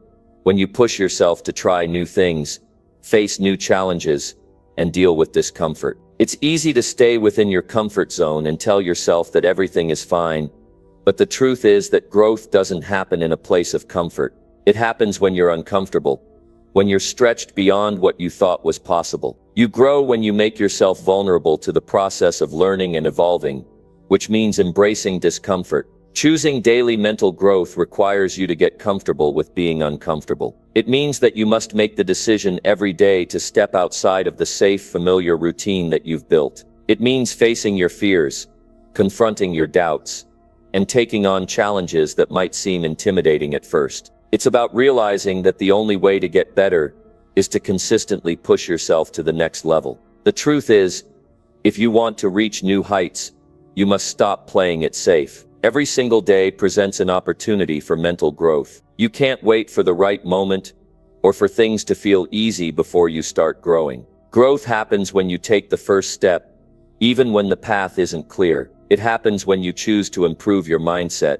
when you push yourself to try new things, face new challenges, and deal with discomfort. It's easy to stay within your comfort zone and tell yourself that everything is fine, but the truth is that growth doesn't happen in a place of comfort. It happens when you're uncomfortable, when you're stretched beyond what you thought was possible. You grow when you make yourself vulnerable to the process of learning and evolving, which means embracing discomfort. Choosing daily mental growth requires you to get comfortable with being uncomfortable. It means that you must make the decision every day to step outside of the safe, familiar routine that you've built. It means facing your fears, confronting your doubts, and taking on challenges that might seem intimidating at first. It's about realizing that the only way to get better is to consistently push yourself to the next level. The truth is, if you want to reach new heights, you must stop playing it safe. Every single day presents an opportunity for mental growth. You can't wait for the right moment or for things to feel easy before you start growing. Growth happens when you take the first step, even when the path isn't clear. It happens when you choose to improve your mindset,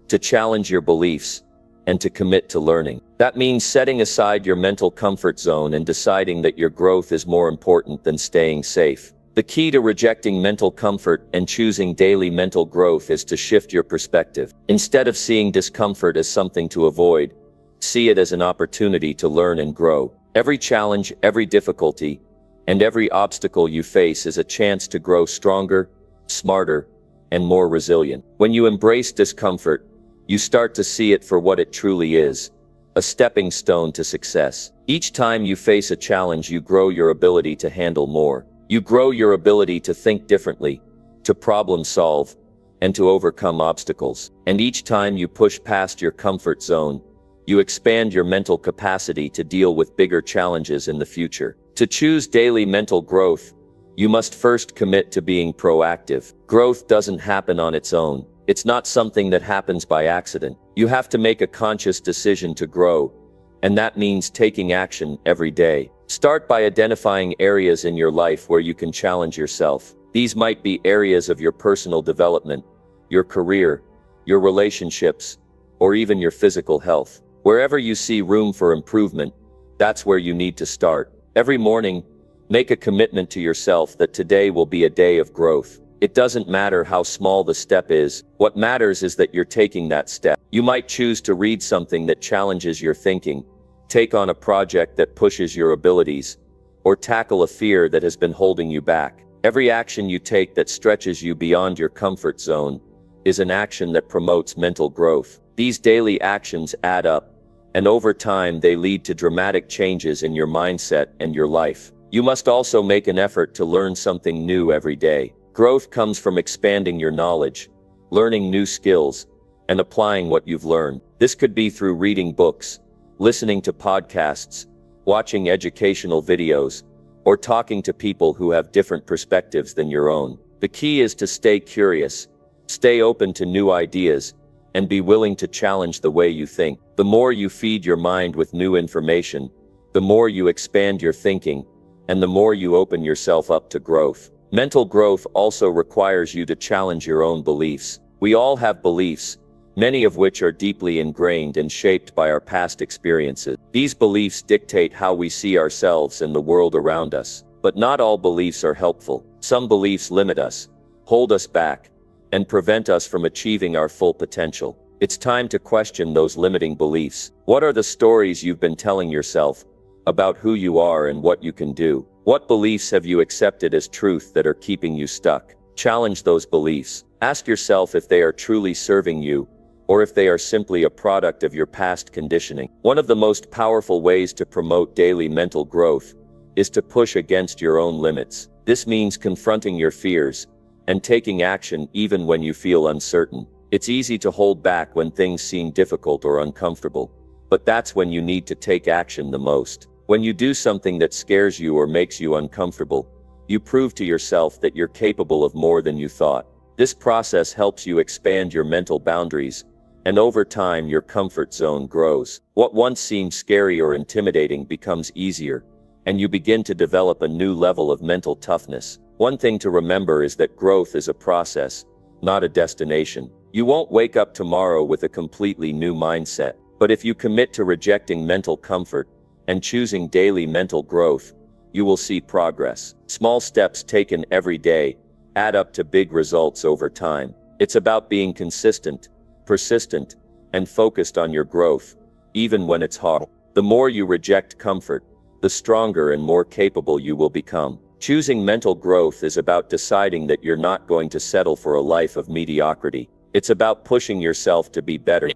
to challenge your beliefs, and to commit to learning. That means setting aside your mental comfort zone and deciding that your growth is more important than staying safe. The key to rejecting mental comfort and choosing daily mental growth is to shift your perspective. Instead of seeing discomfort as something to avoid, see it as an opportunity to learn and grow. Every challenge, every difficulty, and every obstacle you face is a chance to grow stronger, smarter, and more resilient. When you embrace discomfort, you start to see it for what it truly is, a stepping stone to success. Each time you face a challenge, you grow your ability to handle more. You grow your ability to think differently, to problem solve, and to overcome obstacles. And each time you push past your comfort zone, you expand your mental capacity to deal with bigger challenges in the future. To choose daily mental growth, you must first commit to being proactive. Growth doesn't happen on its own. It's not something that happens by accident. You have to make a conscious decision to grow, and that means taking action every day. Start by identifying areas in your life where you can challenge yourself. These might be areas of your personal development, your career, your relationships, or even your physical health. Wherever you see room for improvement, that's where you need to start. Every morning, make a commitment to yourself that today will be a day of growth. It doesn't matter how small the step is. What matters is that you're taking that step. You might choose to read something that challenges your thinking, take on a project that pushes your abilities, or tackle a fear that has been holding you back. Every action you take that stretches you beyond your comfort zone is an action that promotes mental growth. These daily actions add up, and over time they lead to dramatic changes in your mindset and your life. You must also make an effort to learn something new every day. Growth comes from expanding your knowledge, learning new skills, and applying what you've learned. This could be through reading books, listening to podcasts, watching educational videos, or talking to people who have different perspectives than your own. The key is to stay curious, stay open to new ideas, and be willing to challenge the way you think. The more you feed your mind with new information, the more you expand your thinking, and the more you open yourself up to growth. Mental growth also requires you to challenge your own beliefs. We all have beliefs, many of which are deeply ingrained and shaped by our past experiences. These beliefs dictate how we see ourselves and the world around us. But not all beliefs are helpful. Some beliefs limit us, hold us back, and prevent us from achieving our full potential. It's time to question those limiting beliefs. What are the stories you've been telling yourself about who you are and what you can do? What beliefs have you accepted as truth that are keeping you stuck? Challenge those beliefs. Ask yourself if they are truly serving you, or if they are simply a product of your past conditioning. One of the most powerful ways to promote daily mental growth is to push against your own limits. This means confronting your fears and taking action even when you feel uncertain. It's easy to hold back when things seem difficult or uncomfortable, but that's when you need to take action the most. When you do something that scares you or makes you uncomfortable, you prove to yourself that you're capable of more than you thought. This process helps you expand your mental boundaries, and over time your comfort zone grows. What once seemed scary or intimidating becomes easier, and you begin to develop a new level of mental toughness. One thing to remember is that growth is a process, not a destination. You won't wake up tomorrow with a completely new mindset, but if you commit to rejecting mental comfort and choosing daily mental growth, you will see progress. Small steps taken every day add up to big results over time. It's about being consistent, persistent, and focused on your growth, even when it's hard. The more you reject comfort, the stronger and more capable you will become. Choosing mental growth is about deciding that you're not going to settle for a life of mediocrity. It's about pushing yourself to be better,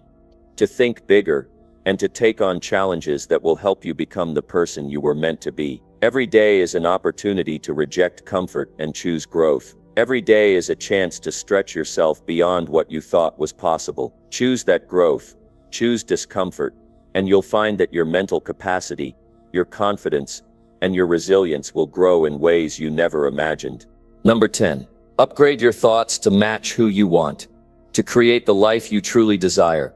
to think bigger, and to take on challenges that will help you become the person you were meant to be. Every day is an opportunity to reject comfort and choose growth. Every day is a chance to stretch yourself beyond what you thought was possible. Choose that growth, choose discomfort, and you'll find that your mental capacity, your confidence, and your resilience will grow in ways you never imagined. Number 10. Upgrade your thoughts to match who you want, to create the life you truly desire.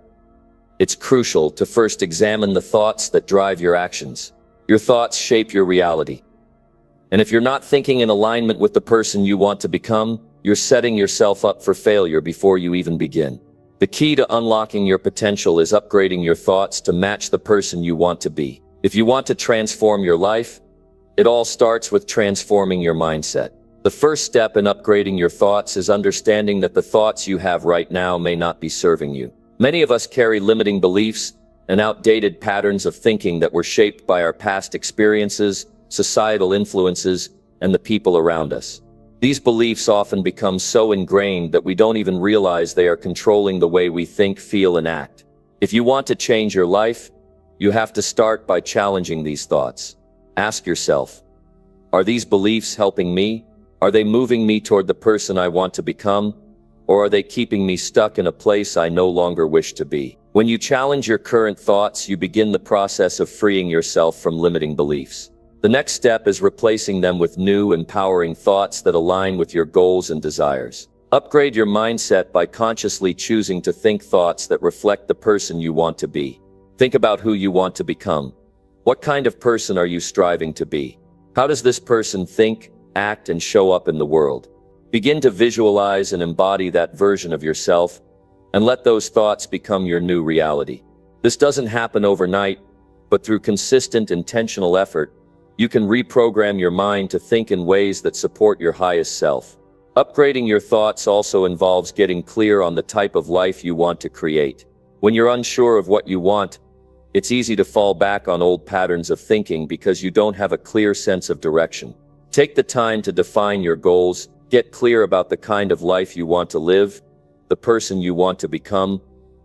It's crucial to first examine the thoughts that drive your actions. Your thoughts shape your reality. And if you're not thinking in alignment with the person you want to become, you're setting yourself up for failure before you even begin. The key to unlocking your potential is upgrading your thoughts to match the person you want to be. If you want to transform your life, it all starts with transforming your mindset. The first step in upgrading your thoughts is understanding that the thoughts you have right now may not be serving you. Many of us carry limiting beliefs and outdated patterns of thinking that were shaped by our past experiences, societal influences, and the people around us. These beliefs often become so ingrained that we don't even realize they are controlling the way we think, feel, and act. If you want to change your life, you have to start by challenging these thoughts. Ask yourself, are these beliefs helping me? Are they moving me toward the person I want to become? Or are they keeping me stuck in a place I no longer wish to be? When you challenge your current thoughts, you begin the process of freeing yourself from limiting beliefs. The next step is replacing them with new, empowering thoughts that align with your goals and desires. Upgrade your mindset by consciously choosing to think thoughts that reflect the person you want to be. Think about who you want to become. What kind of person are you striving to be? How does this person think, act, and show up in the world? Begin to visualize and embody that version of yourself, and let those thoughts become your new reality. This doesn't happen overnight, but through consistent, intentional effort, you can reprogram your mind to think in ways that support your highest self. Upgrading your thoughts also involves getting clear on the type of life you want to create. When you're unsure of what you want, it's easy to fall back on old patterns of thinking because you don't have a clear sense of direction. Take the time to define your goals, get clear about the kind of life you want to live, the person you want to become,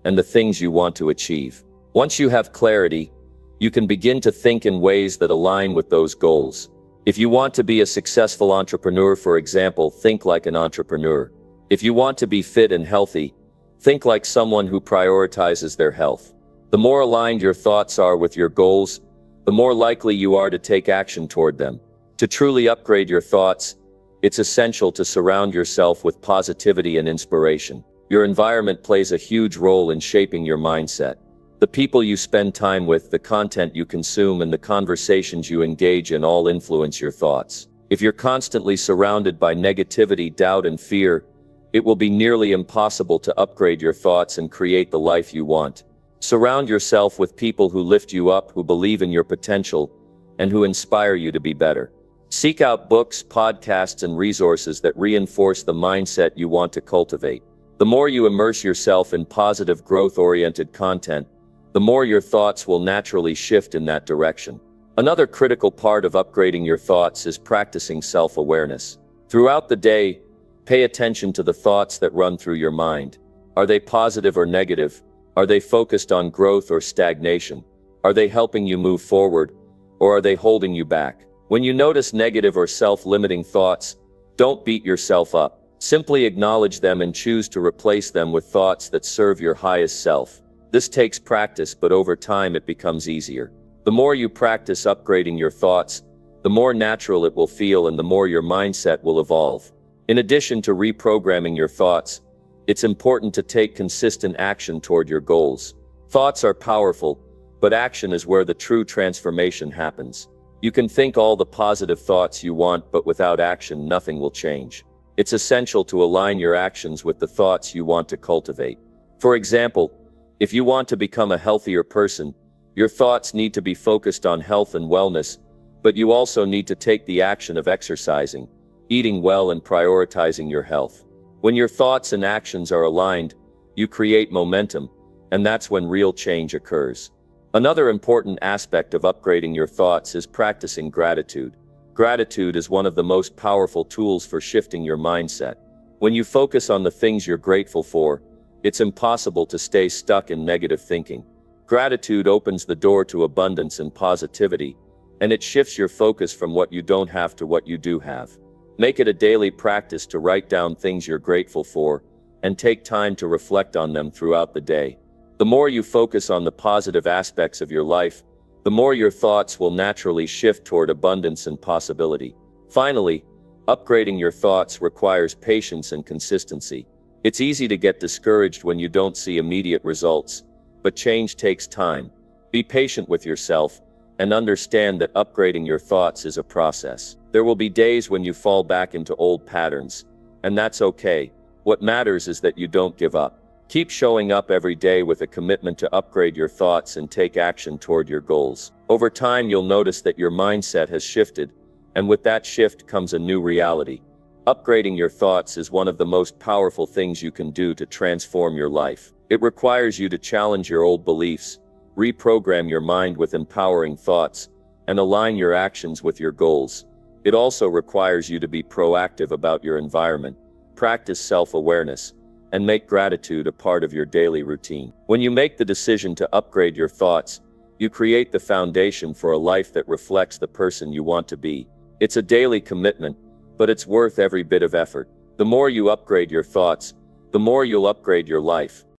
and the things you want to achieve. Once you have clarity, you can begin to think in ways that align with those goals. If you want to be a successful entrepreneur, for example, think like an entrepreneur. If you want to be fit and healthy, think like someone who prioritizes their health. The more aligned your thoughts are with your goals, the more likely you are to take action toward them. To truly upgrade your thoughts, it's essential to surround yourself with positivity and inspiration. Your environment plays a huge role in shaping your mindset. The people you spend time with, the content you consume, and the conversations you engage in all influence your thoughts. If you're constantly surrounded by negativity, doubt, and fear, it will be nearly impossible to upgrade your thoughts and create the life you want. Surround yourself with people who lift you up, who believe in your potential, and who inspire you to be better. Seek out books, podcasts, and resources that reinforce the mindset you want to cultivate. The more you immerse yourself in positive, growth-oriented content, the more your thoughts will naturally shift in that direction. Another critical part of upgrading your thoughts is practicing self-awareness. Throughout the day, pay attention to the thoughts that run through your mind. Are they positive or negative? Are they focused on growth or stagnation? Are they helping you move forward, or are they holding you back? When you notice negative or self-limiting thoughts, don't beat yourself up. Simply acknowledge them and choose to replace them with thoughts that serve your highest self. This takes practice, but over time it becomes easier. The more you practice upgrading your thoughts, the more natural it will feel and the more your mindset will evolve. In addition to reprogramming your thoughts, it's important to take consistent action toward your goals. Thoughts are powerful, but action is where the true transformation happens. You can think all the positive thoughts you want, but without action, nothing will change. It's essential to align your actions with the thoughts you want to cultivate. For example, if you want to become a healthier person, your thoughts need to be focused on health and wellness, but you also need to take the action of exercising, eating well, and prioritizing your health. When your thoughts and actions are aligned, you create momentum, and that's when real change occurs. Another important aspect of upgrading your thoughts is practicing gratitude. Gratitude is one of the most powerful tools for shifting your mindset. When you focus on the things you're grateful for, it's impossible to stay stuck in negative thinking. Gratitude opens the door to abundance and positivity, and it shifts your focus from what you don't have to what you do have. Make it a daily practice to write down things you're grateful for, and take time to reflect on them throughout the day. The more you focus on the positive aspects of your life, the more your thoughts will naturally shift toward abundance and possibility. Finally, upgrading your thoughts requires patience and consistency. It's easy to get discouraged when you don't see immediate results, but change takes time. Be patient with yourself, and understand that upgrading your thoughts is a process. There will be days when you fall back into old patterns, and that's okay. What matters is that you don't give up. Keep showing up every day with a commitment to upgrade your thoughts and take action toward your goals. Over time, you'll notice that your mindset has shifted, and with that shift comes a new reality. Upgrading your thoughts is one of the most powerful things you can do to transform your life. It requires you to challenge your old beliefs, reprogram your mind with empowering thoughts, and align your actions with your goals. It also requires you to be proactive about your environment, practice self-awareness, and make gratitude a part of your daily routine. When you make the decision to upgrade your thoughts, you create the foundation for a life that reflects the person you want to be. It's a daily commitment, but it's worth every bit of effort. The more you upgrade your thoughts, the more you'll upgrade your life.